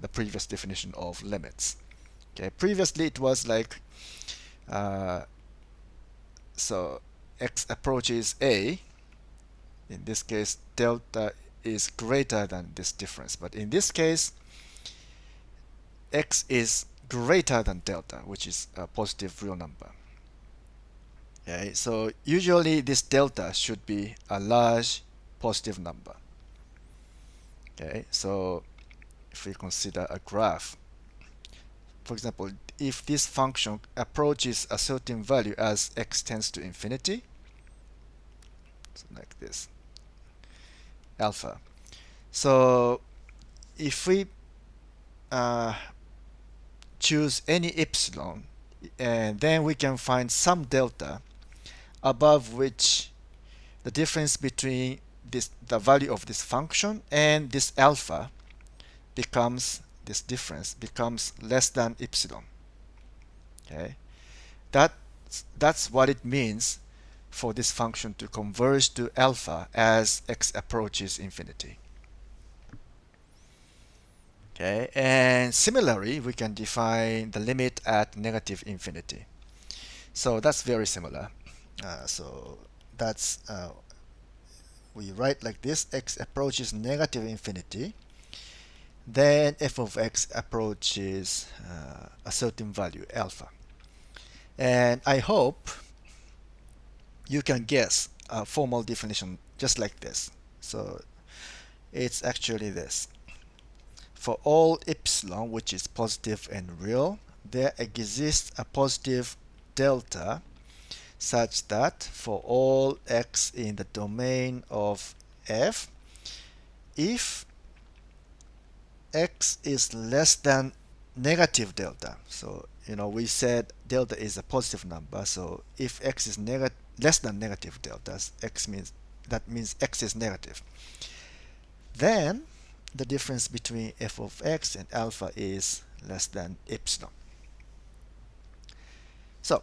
the previous definition of limits. Okay, previously it was like so x approaches a. In this case, delta is greater than this difference. But in this case, x is greater than delta, which is a positive real number. Okay, so usually this delta should be a large positive number. Okay, so if we consider a graph, for example, if this function approaches a certain value as x tends to infinity, so like this, alpha. So if we choose any epsilon, and then we can find some delta above which the difference between the value of this function and this alpha becomes this difference becomes less than epsilon. Okay, that's what it means for this function to converge to alpha as x approaches infinity. Okay, and similarly, we can define the limit at negative infinity. So that's very similar. So that's we write like this: x approaches negative infinity, then f of x approaches a certain value, alpha. And I hope you can guess a formal definition just like this. So it's actually this. For all epsilon, which is positive and real, there exists a positive delta such that for all x in the domain of f, if x is less than negative delta, so we said delta is a positive number, so if x is less than negative delta, that means x is negative, then the difference between f of x and alpha is less than epsilon. So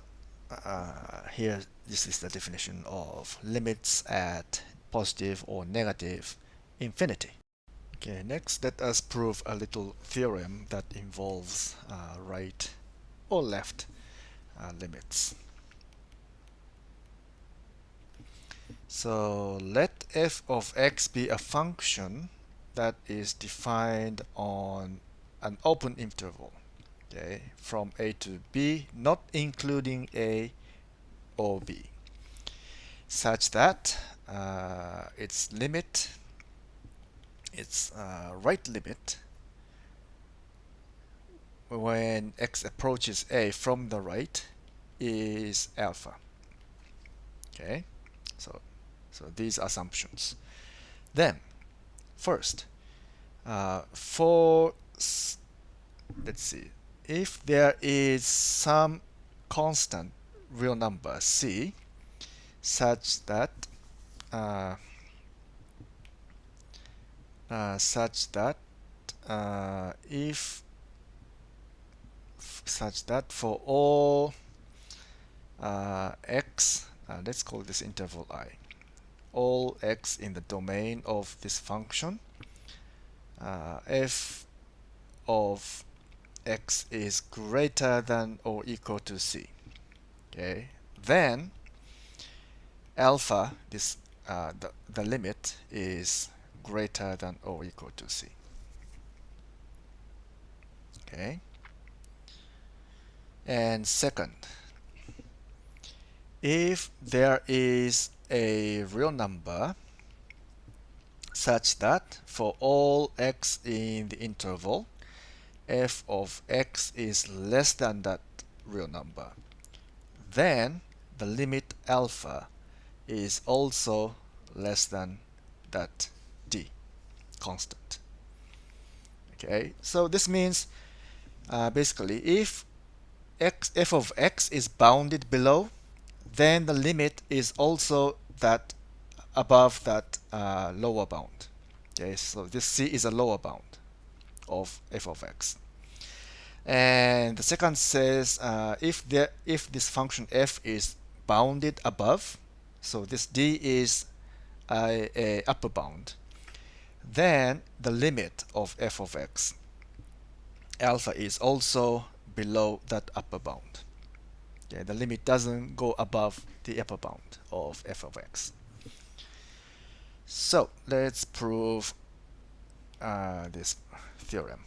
here, this is the definition of limits at positive or negative infinity. Okay, next let us prove a little theorem that involves right or left limits. So let f of x be a function that is defined on an open interval, okay, from a to b, not including a or b, such that its limit, its right limit, when x approaches a from the right is alpha. Okay, so these assumptions. Then first, let's see, if there is some constant real number c such that if such that for all x, let's call this interval I, all x in the domain of this function, f of x is greater than or equal to c. Okay, then alpha, this the limit is greater than or equal to c. Okay, and second, if there is a real number such that for all x in the interval, f of x is less than that real number, then the limit alpha is also less than that d constant. Okay, so this means basically if f of x is bounded below, then the limit is also that above that lower bound. Okay, so this c is a lower bound of f of x. And the second says if this function f is bounded above, so this d is a upper bound, then the limit of f of x alpha is also below that upper bound. Okay, the limit doesn't go above the upper bound of f of x. So let's prove this theorem.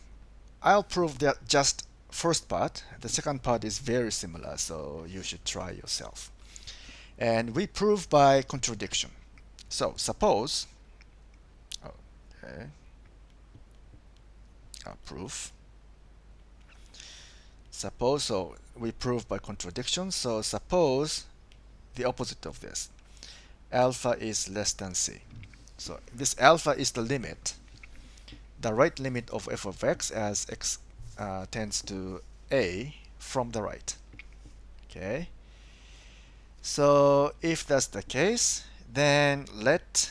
I'll prove that just first part. The second part is very similar, so you should try yourself. And we prove by contradiction. So suppose, okay, proof. Suppose, so we prove by contradiction. So suppose the opposite of this. Alpha is less than c. So this alpha is the limit, the right limit of f of x as x tends to a from the right. Okay. So if that's the case, then let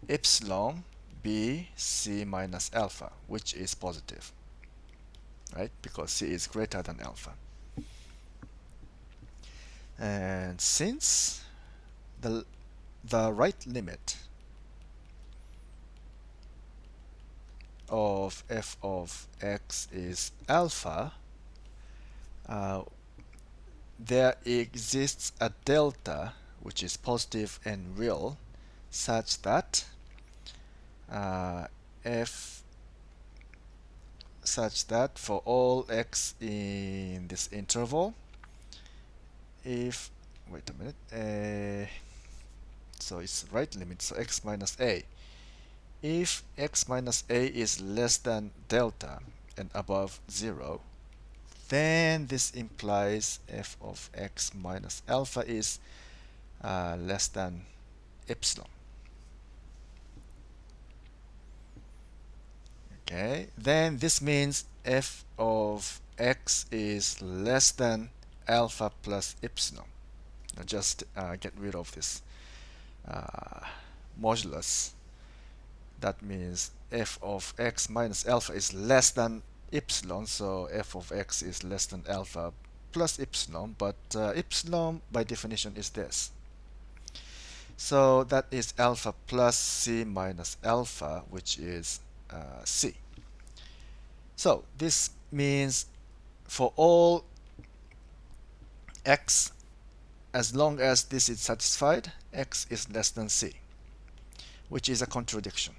epsilon be c minus alpha, which is positive, right? Because c is greater than alpha. And since the right limit of f of x is alpha, there exists a delta which is positive and real, such that such that for all x in this interval, if wait a minute, so it's right limit, so x minus a. If x minus a is less than delta and above 0, then this implies f of x minus alpha is less than epsilon. Okay, then this means f of x is less than alpha plus epsilon. Now just get rid of this modulus. That means f of x minus alpha is less than epsilon, so f of x is less than alpha plus epsilon, but epsilon by definition is this. So that is alpha plus c minus alpha, which is c. So this means for all x, as long as this is satisfied, x is less than c, which is a contradiction.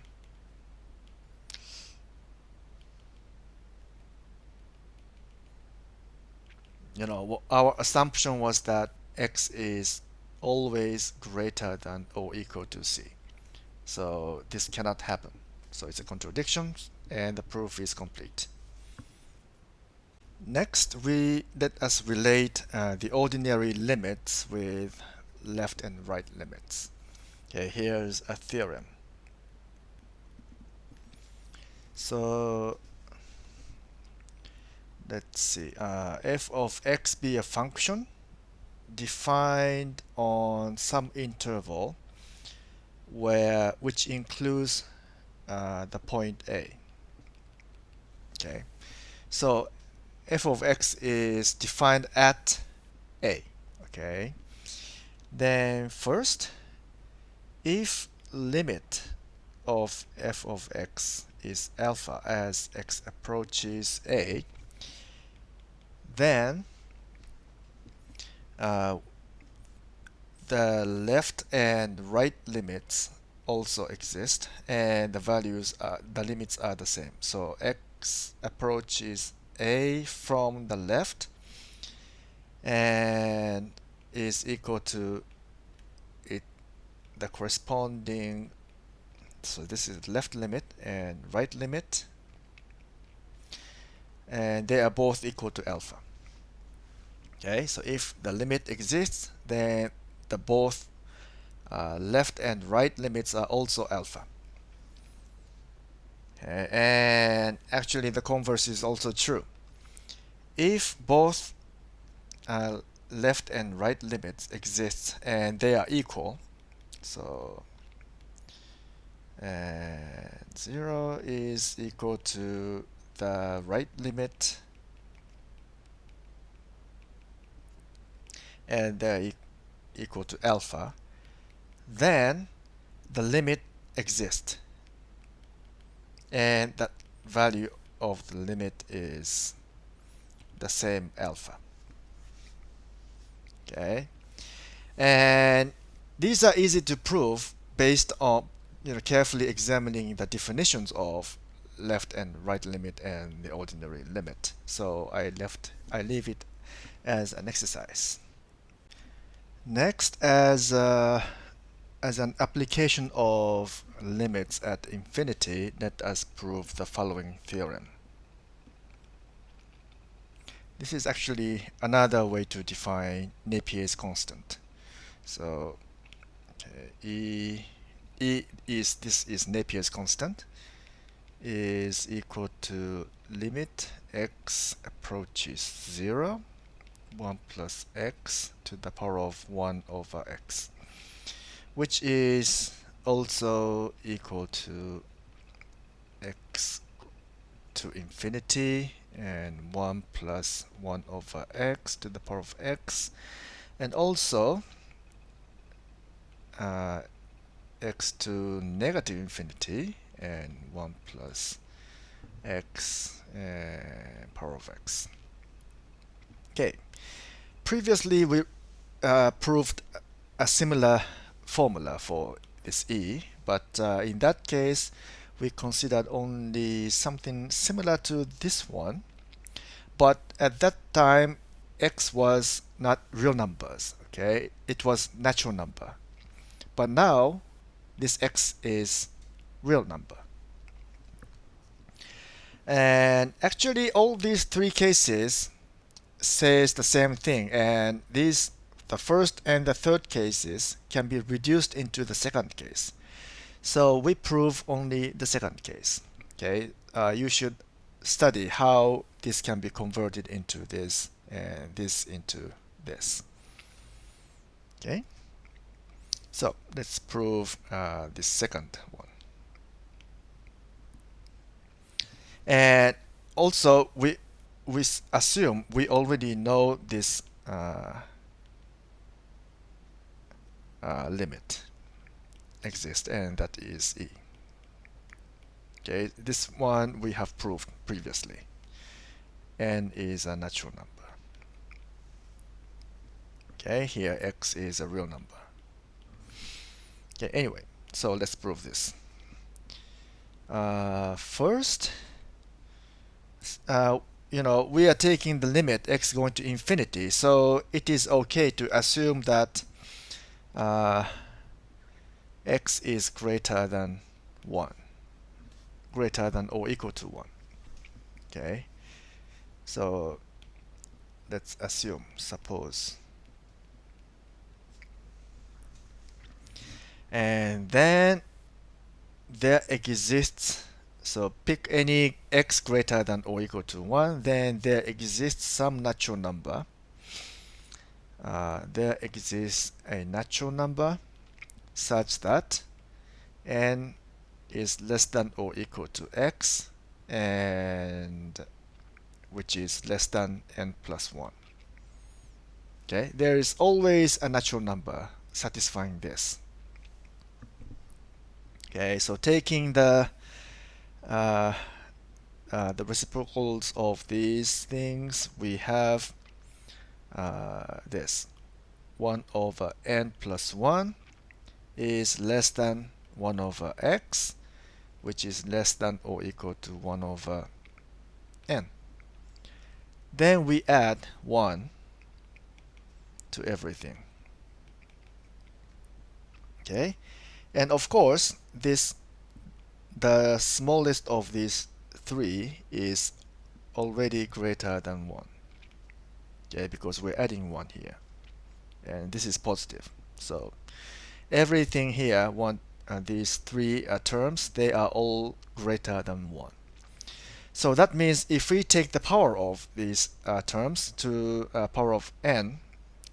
You know, our assumption was that x is always greater than or equal to c. So this cannot happen. So it's a contradiction, and the proof is complete. Next, let us relate the ordinary limits with left and right limits. Okay, here's a theorem. So let's see, f of x be a function defined on some interval which includes the point a. Okay, so f of x is defined at a. Okay. Then first, if limit of f of x is alpha as x approaches a, then the left and right limits also exist, and the limits are the same. So x approaches a from the left and is equal to it, the corresponding, so this is left limit and right limit, and they are both equal to alpha. Okay, so if the limit exists, then the both left and right limits are also alpha. Okay, and actually the converse is also true. If both left and right limits exist and they are equal, so and 0 is equal to the right limit and they're equal to alpha, then the limit exists and that value of the limit is the same alpha. Okay, and these are easy to prove based on carefully examining the definitions of left and right limit and the ordinary limit. So I leave it as an exercise. Next, as an application of limits at infinity, let us prove the following theorem. This is actually another way to define Napier's constant. So okay, this is Napier's constant, is equal to limit x approaches 0, 1 plus x to the power of 1 over x, which is also equal to x to infinity and 1 plus 1 over x to the power of x, and also x to negative infinity and 1 plus x power of x. Okay, previously we proved a similar formula for this e, but in that case we considered only something similar to this one, but at that time x was not real numbers. Okay, it was natural number, but now this x is real number. And actually all these three cases says the same thing, and the first and the third cases can be reduced into the second case. So we prove only the second case. Okay, you should study how this can be converted into this and this into this. Okay, so let's prove this second one. And also we assume we already know this limit exists, and that is e. Okay, this one we have proved previously. N is a natural number. Okay, here x is a real number. Okay, anyway, so let's prove this. First, we are taking the limit x going to infinity, so it is okay to assume that x is greater than 1, greater than or equal to 1. Okay, so let's assume, suppose. And then there exists, so pick any x greater than or equal to 1, then there exists some natural number. There exists a natural number such that n is less than or equal to x, and which is less than n plus 1. Okay, there is always a natural number satisfying this. Okay, so taking the reciprocals of these things, we have this 1 over n plus 1 is less than 1 over x, which is less than or equal to 1 over n. Then we add 1 to everything. Okay, and of course the smallest of these three is already greater than 1. Okay, because we're adding 1 here, and this is positive. So everything here, these three terms, they are all greater than 1. So that means if we take the power of these terms to power of n,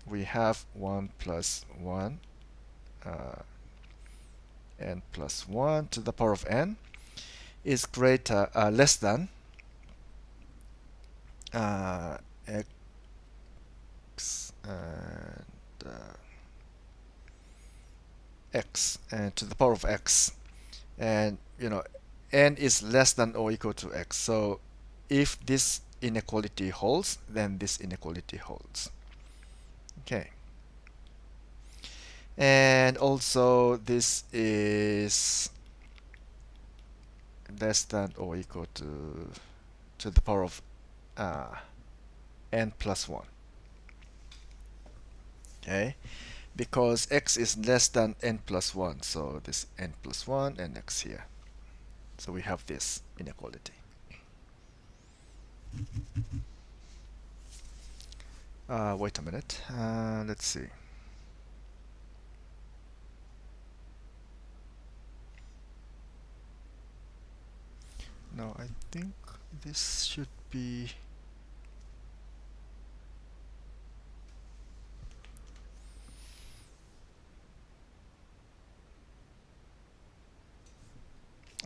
we have 1 plus 1 n plus 1 to the power of n is less than x and x and to the power of x, and n is less than or equal to x. So if this inequality holds, then this inequality holds. Okay, and also this is less than or equal to the power of n plus 1. Okay, because x is less than n plus 1, so this n plus 1 and x here. So we have this inequality. Wait a minute. Let's see. No, I think this should be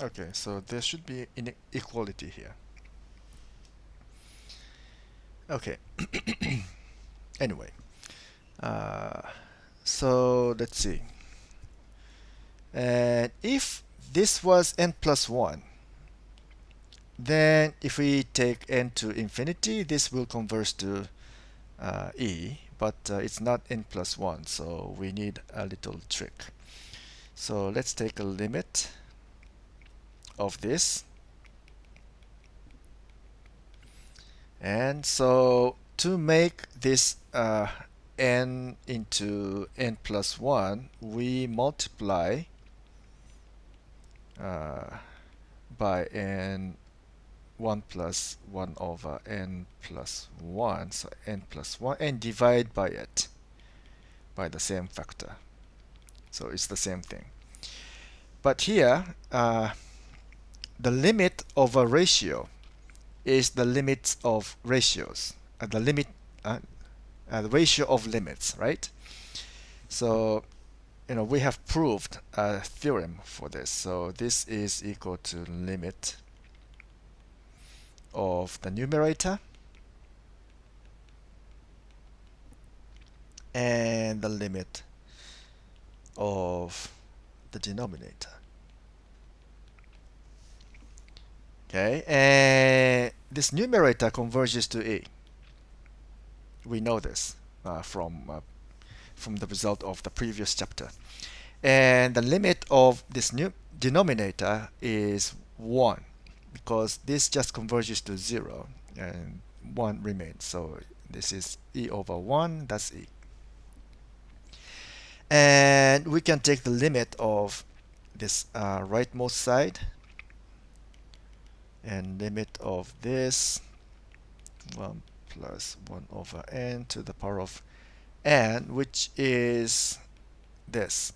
okay, so there should be inequality here. Okay. Anyway, so let's see. And if this was n plus 1, then if we take n to infinity, this will converge to e, but it's not n plus 1, so we need a little trick. So let's take a limit of this. And so to make this n into n plus 1, we multiply by n 1 plus 1 over n plus 1, so n plus 1, and divide by it by the same factor. So it's the same thing. But here, the limit of a ratio is the limits of ratios, the ratio of limits, right? So we have proved a theorem for this. So this is equal to limit of the numerator and the limit of the denominator. Okay, and this numerator converges to e. We know this from the result of the previous chapter. And the limit of this new denominator is 1, because this just converges to 0 and 1 remains. So this is e over 1, that's e. And we can take the limit of this rightmost side and limit of this 1 plus 1 over n to the power of n, which is this.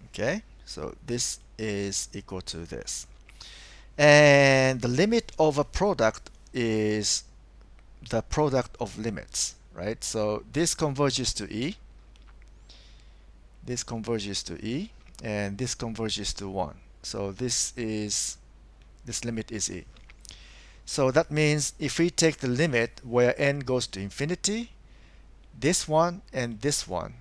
Okay, so this is equal to this. And the limit of a product is the product of limits, right? So this converges to e, this converges to e, and this converges to 1. So this limit is E. So that means if we take the limit where n goes to infinity, this one and this one,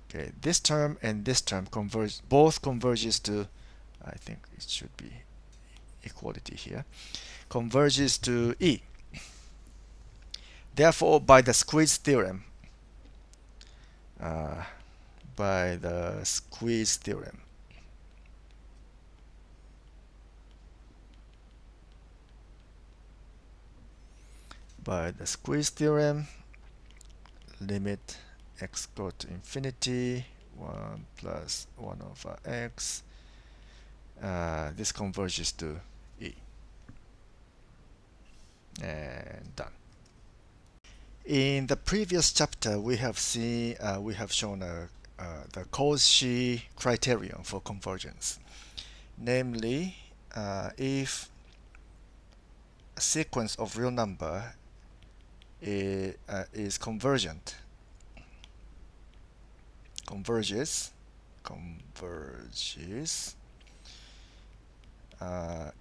okay, this term and this term converge, both converges to, I think it should be equality here, converges to E. Therefore, by the squeeze theorem, uh, by the squeeze theorem, limit x go to infinity, 1 plus 1 over x, this converges to E. And done. In the previous chapter, we have shown the Cauchy criterion for convergence. Namely, if a sequence of real number is converges,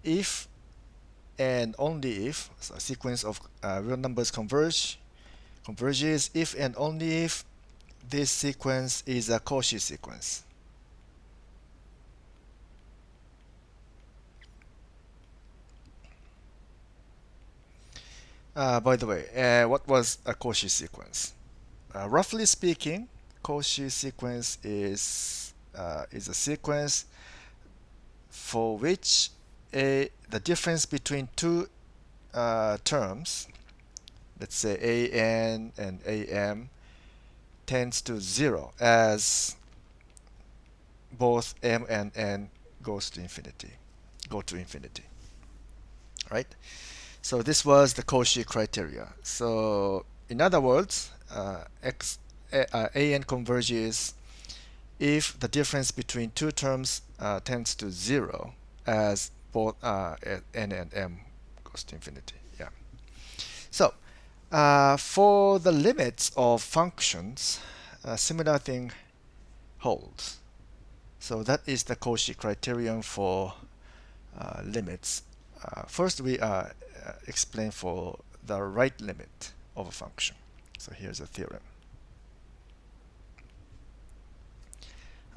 if and only if, so a sequence of real numbers converges if and only if this sequence is a Cauchy sequence. By the way, what was a Cauchy sequence? Roughly speaking, Cauchy sequence is a sequence for which the difference between two terms, let's say an and am, tends to 0 as both m and n go to infinity, right? So this was the Cauchy criteria. So in other words, an converges if the difference between two terms tends to 0 as both n and m goes to infinity. Yeah. So for the limits of functions, a similar thing holds. So that is the Cauchy criterion for limits. First, we explain for the right limit of a function. So here's a theorem.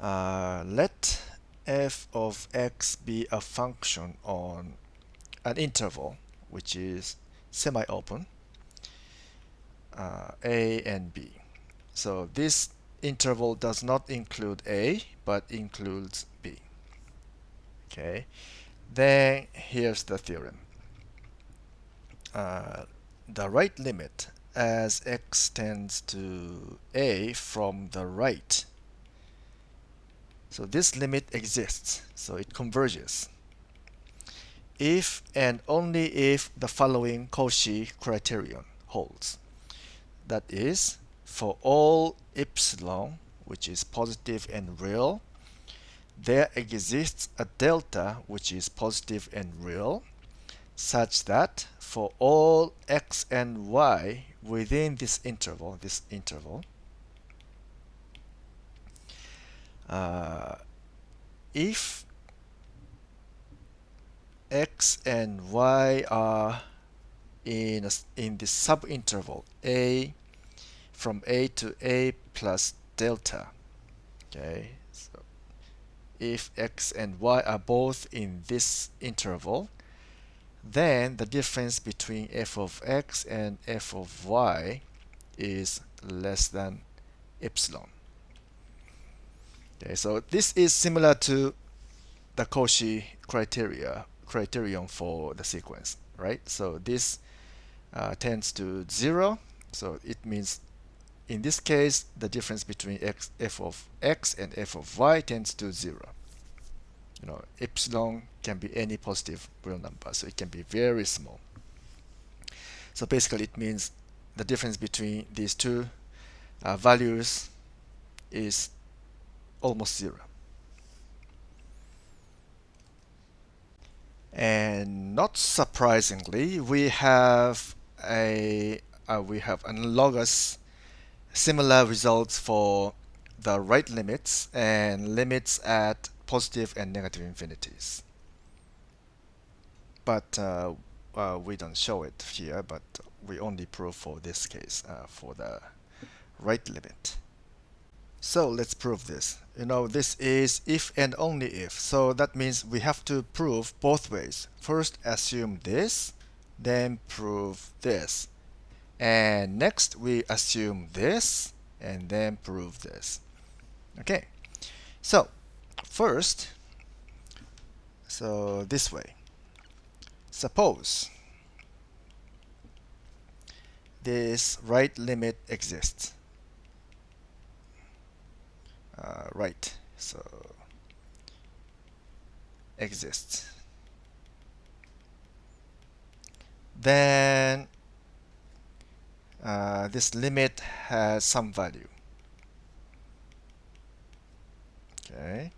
Let f of x be a function on an interval which is semi-open, a and b. So this interval does not include a but includes b. Okay, then here's the theorem. The right limit as x tends to a from the right. So this limit exists, so it converges if and only if the following Cauchy criterion holds. That is, for all epsilon, which is positive and real, there exists a delta which is positive and real, such that for all x and y within this interval, if x and y are in the subinterval a from a to a plus delta, okay, so if x and y are both in this interval, then the difference between f of x and f of y is less than epsilon. Okay, so this is similar to the Cauchy criterion for the sequence, right? So this tends to 0, so it means in this case the difference between f of x and f of y tends to 0. You know, epsilon can be any positive real number, so it can be very small. So basically it means the difference between these two values is almost 0. And not surprisingly, we have analogous similar results for the right limits and limits at positive and negative infinities. But we don't show it here, but we only prove for this case, for the right limit. So let's prove this. This is if and only if. So that means we have to prove both ways. First assume this, then prove this. And next we assume this, and then prove this. Okay. So first, so this way. Suppose this right limit exists. Right, so exists. Then this limit has some value. Okay.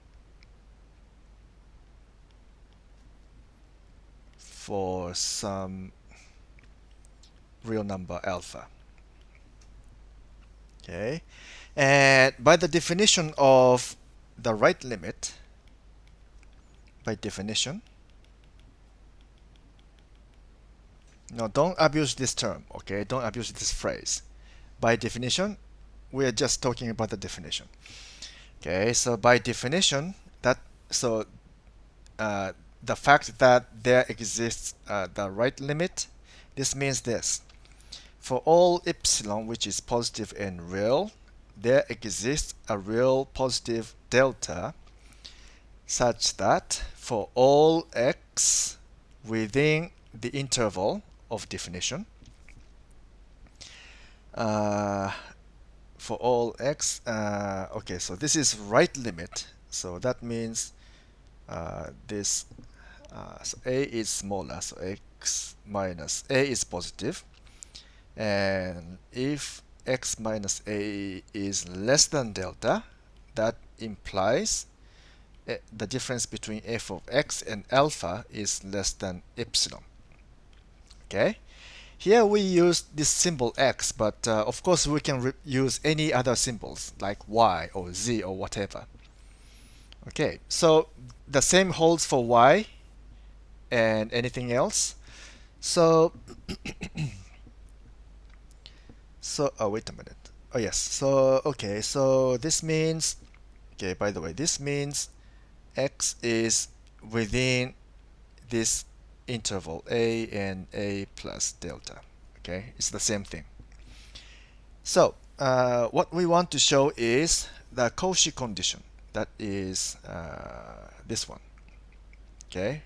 For some real number alpha. Okay. And by the definition of the right limit, by definition, no, don't abuse this term, okay? Don't abuse this phrase. By definition, we are just talking about the definition. Okay, so by definition, the fact that there exists the right limit, this means this. For all epsilon which is positive and real, there exists a real positive delta such that for all x within the interval of definition, for all x, okay, so this is right limit, so that means this, so a is smaller, so x minus a is positive, and if x minus a is less than delta, that implies the difference between f of x and alpha is less than epsilon. Okay, here we use this symbol x, but of course we can use any other symbols like y or z or whatever. Okay, so the same holds for y and anything else. So wait a minute. Oh yes, so okay, so this means, okay, by the way, this means x is within this interval a and a plus delta. Okay, it's the same thing. So what we want to show is the Cauchy condition. That is this one. Okay,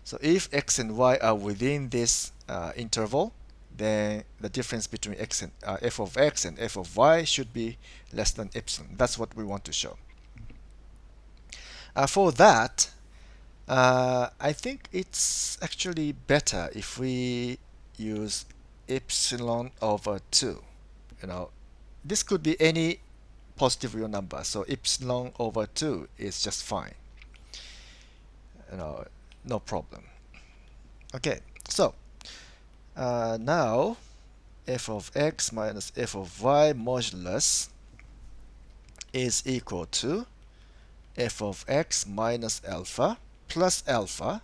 so if x and y are within this interval, then the difference between x and f of x and f of y should be less than epsilon. That's what we want to show. For that, I think it's actually better if we use epsilon over 2. This could be any positive real number, so epsilon over 2 is just fine. No problem. Okay, so now f of x minus f of y modulus is equal to f of x minus alpha plus alpha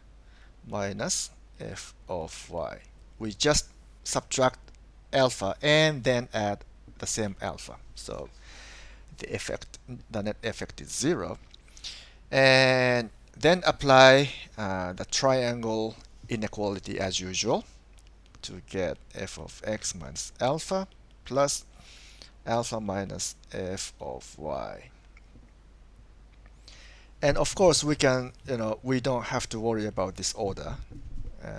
minus f of y. We just subtract alpha and then add the same alpha. So the net effect is 0. And then apply the triangle inequality as usual to get f of x minus alpha plus alpha minus f of y. And of course we can, we don't have to worry about this order.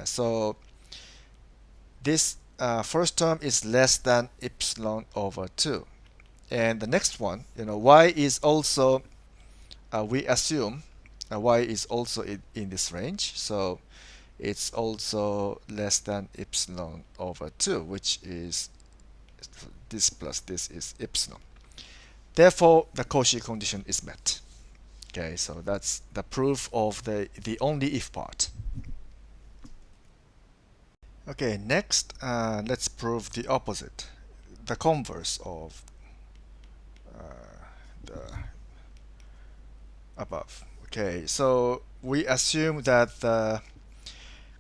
So this first term is less than epsilon over 2. And the next one, y is also, we assume y is also in this range. So it's also less than epsilon over 2, which is this plus this is epsilon. Therefore, the Cauchy condition is met. Okay, so that's the proof of the only if part. Okay, next let's prove the opposite, the converse of the above. Okay, so we assume that the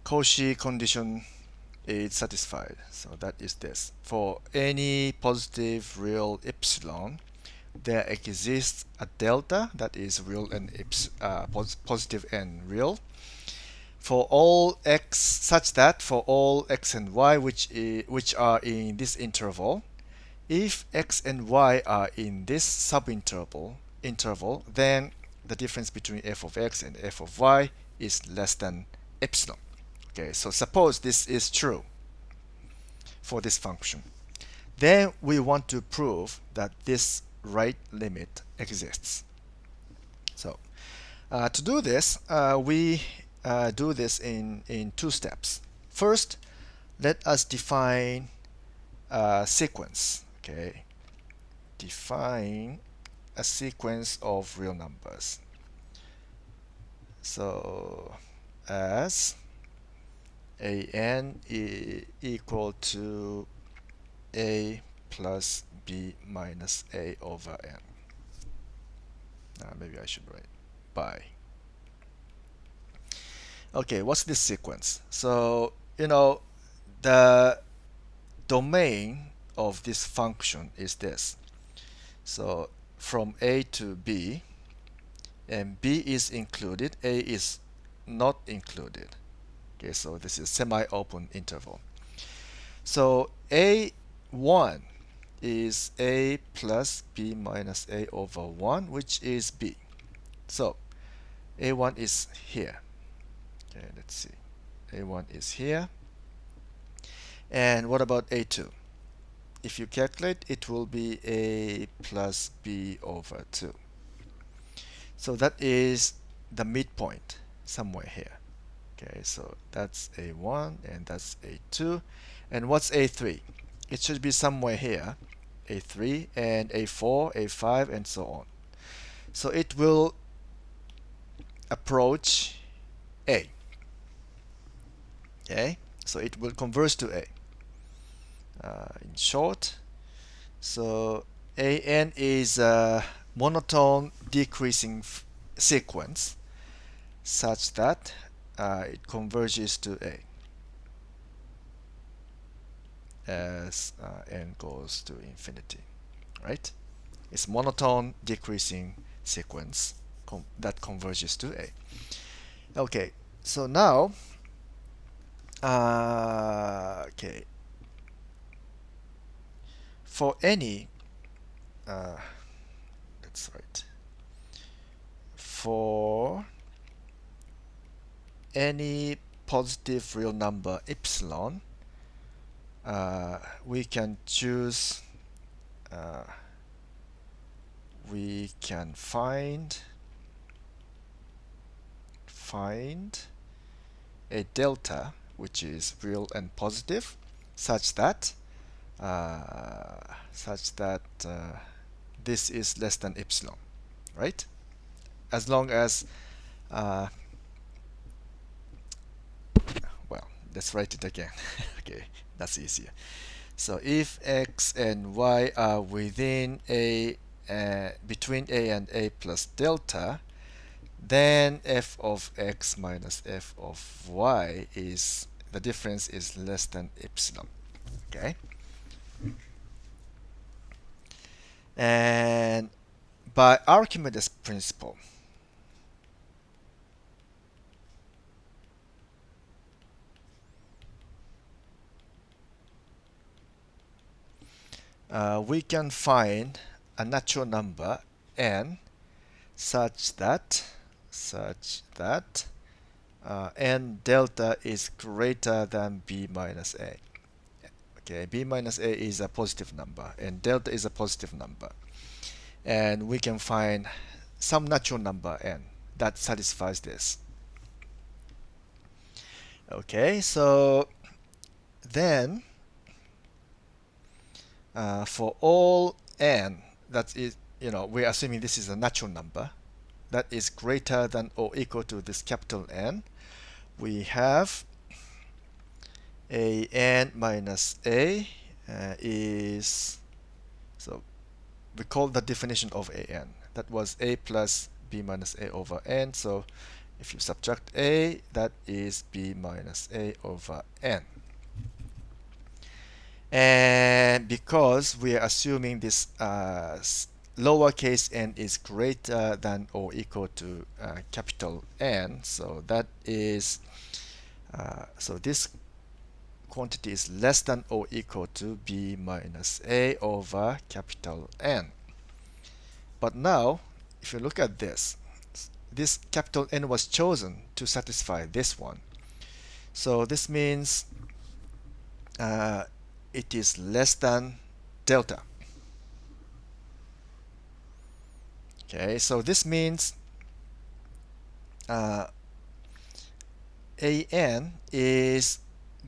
Cauchy condition is satisfied. So that is this. For any positive real epsilon, there exists a delta that is real and positive and real for all x, such that for all x and y which are in this interval, if x and y are in this subinterval, then the difference between f of x and f of y is less than epsilon. Okay, so suppose this is true for this function. Then we want to prove that this right limit exists. So to do this, we do this in two steps. First, let us define a sequence. Okay, define a sequence of real numbers. So as an equal to a plus b minus a over n. Maybe I should write by. Okay, what's this sequence? So, the domain of this function is this. So from a to b, and b is included, a is not included. Okay, so this is semi-open interval. So a1 is a plus b minus a over 1, which is b. So a1 is here. Okay, let's see. a1 is here. And what about a2? If you calculate, it will be a plus b over 2. So that is the midpoint somewhere here. Okay, so that's a1 and that's a2. And what's a3? It should be somewhere here, a3 and a4, a5, and so on. So it will approach a. Okay, so it will converge to a. In short, so an is a monotone decreasing sequence such that it converges to a as n goes to infinity, right? It's monotone decreasing sequence that converges to a. Okay, so now, okay, for any, let's write, for any positive real number epsilon, we can choose, we can find a delta which is real and positive such that this is less than epsilon, right? As long as well, let's write it again. Okay, that's easier. So if x and y are within a between a and a plus delta, then f of x minus f of y is the difference is less than epsilon. Okay, and by Archimedes principle, we can find a natural number n such that n delta is greater than b minus a. Okay, b minus a is a positive number and delta is a positive number, and we can find some natural number n that satisfies this. Okay, so then for all n, that is, we're assuming this is a natural number that is greater than or equal to this capital N, we have a n minus a is, so we call the definition of a n. That was a plus b minus a over n. So if you subtract a, that is b minus a over n. And because we are assuming this lowercase n is greater than or equal to capital N, so that is so this quantity is less than or equal to b minus a over capital N. But now, if you look at this, this capital N was chosen to satisfy this one. So this means it is less than delta. Okay, so this means an is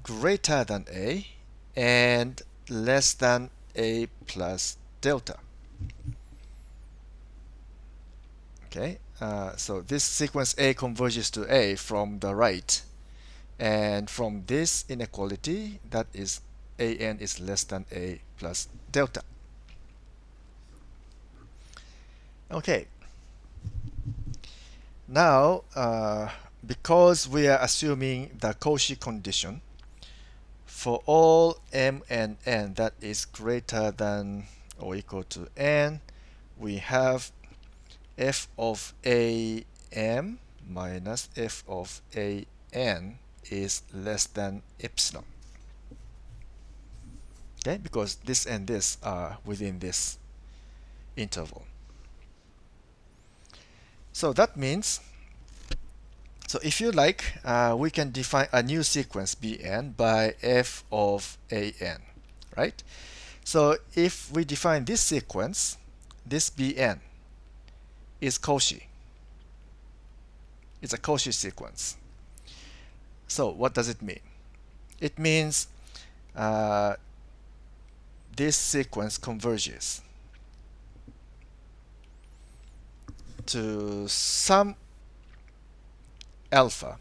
greater than a and less than a plus delta. Okay, so this sequence A converges to A from the right, and from this inequality, that is an is less than a plus delta. Okay, now because we are assuming the Cauchy condition for all m and n that is greater than or equal to n, we have f of a m minus f of a n is less than epsilon. Okay, because this and this are within this interval. So that means, so if you like, we can define a new sequence Bn by f of an, right? So if we define this sequence, this Bn is Cauchy. It's a Cauchy sequence. So what does it mean? It means this sequence converges to some alpha,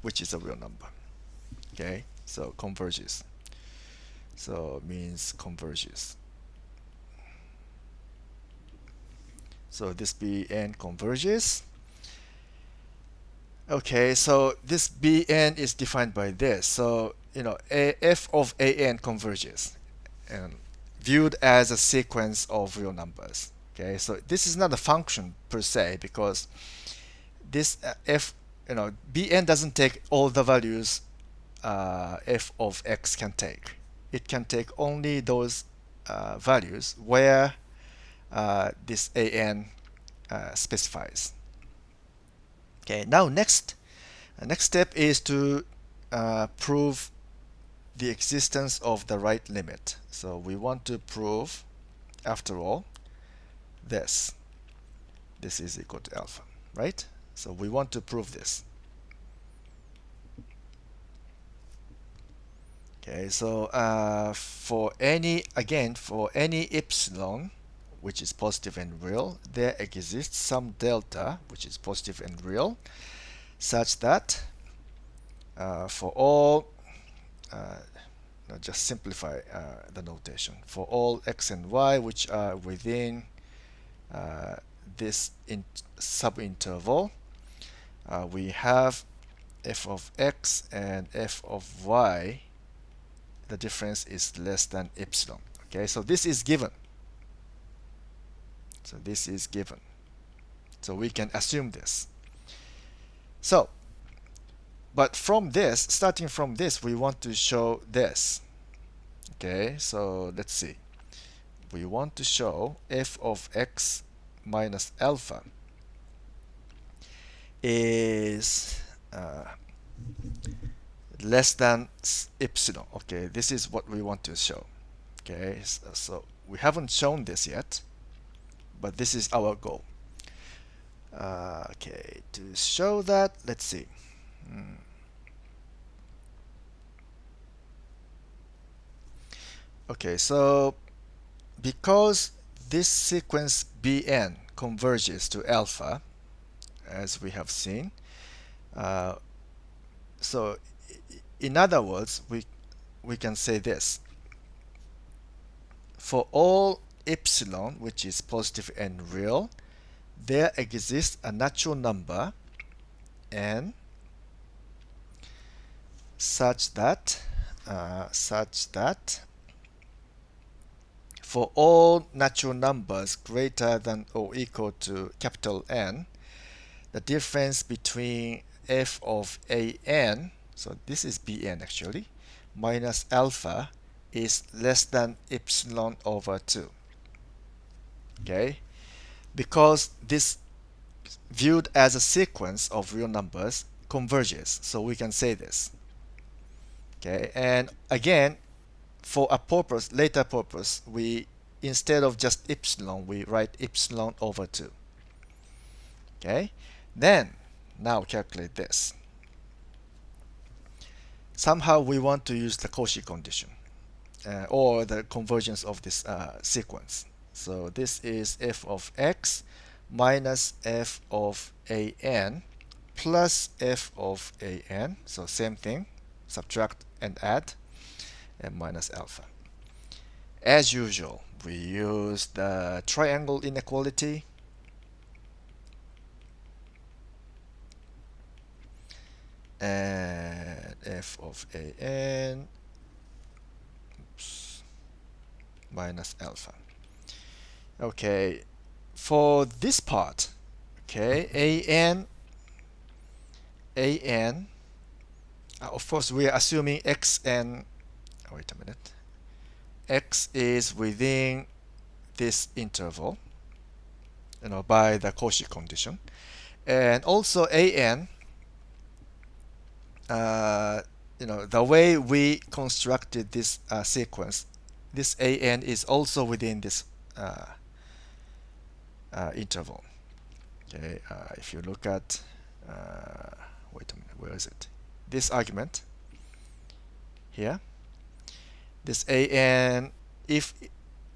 which is a real number. Okay, so converges. So means converges. So this Bn converges. Okay, so this Bn is defined by this. So f of an converges, and viewed as a sequence of real numbers. Okay, so this is not a function per se, because this Bn doesn't take all the values f of x can take. It can take only those values where this an specifies. Okay, now next step is to prove the existence of the right limit. So we want to prove, after all, this is equal to alpha, right? So we want to prove this. Okay, so for any epsilon which is positive and real, there exists some delta which is positive and real, such that for all just simplify the notation. For all x and y which are within this subinterval, we have f of x and f of y, the difference is less than epsilon. Okay, so this is given. So this is given. So we can assume this. So, but from this, starting from this, we want to show this. Okay, so let's see. We want to show f of x minus alpha is less than epsilon. Okay, this is what we want to show. Okay, so we haven't shown this yet, but this is our goal. Okay, to show that, let's see. Okay, so because this sequence Bn converges to alpha, as we have seen, so in other words, we can say this. For all epsilon which is positive and real, there exists a natural number n such that for all natural numbers greater than or equal to capital N, the difference between f of an, so this is bn actually, minus alpha is less than epsilon over 2. Okay? Because this viewed as a sequence of real numbers converges, so we can say this. Okay, and again, for a purpose, later purpose, we instead of just epsilon, we write epsilon over 2. Okay, then now calculate this. Somehow we want to use the Cauchy condition or the convergence of this sequence. So this is f of x minus f of an plus f of an. So same thing, subtract and add, and minus alpha. As usual, we use the triangle inequality. And f of an minus alpha. Okay, for this part, okay, an, of course we are assuming x and, wait a minute, x is within this interval, by the Cauchy condition, and also an, the way we constructed this sequence, this an is also within this interval. Okay, if you look at, wait a minute, where is it? This argument here, this an, if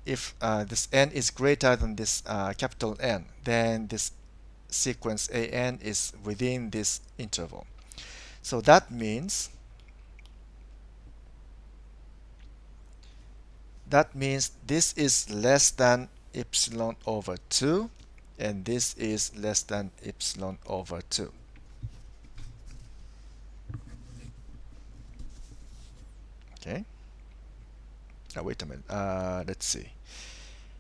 this n is greater than this capital N, then this sequence an is within this interval. So that means this is less than epsilon over 2, and this is less than epsilon over 2. Okay. Now wait a minute. Let's see.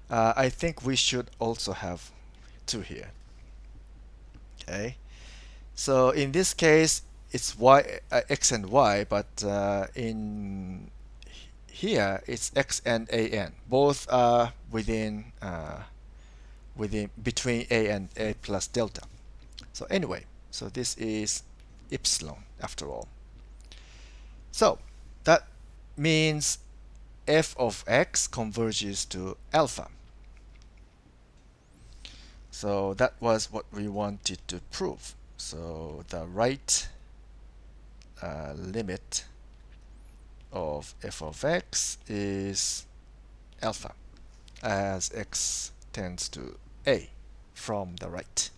I think we should also have 2 here. Okay. So in this case, it's x and y, but in here it's x and an. Both are within between a and a plus delta. So anyway, so this is epsilon after all. So that means f of x converges to alpha. So that was what we wanted to prove. So the right limit of f of x is alpha as x tends to a from the right.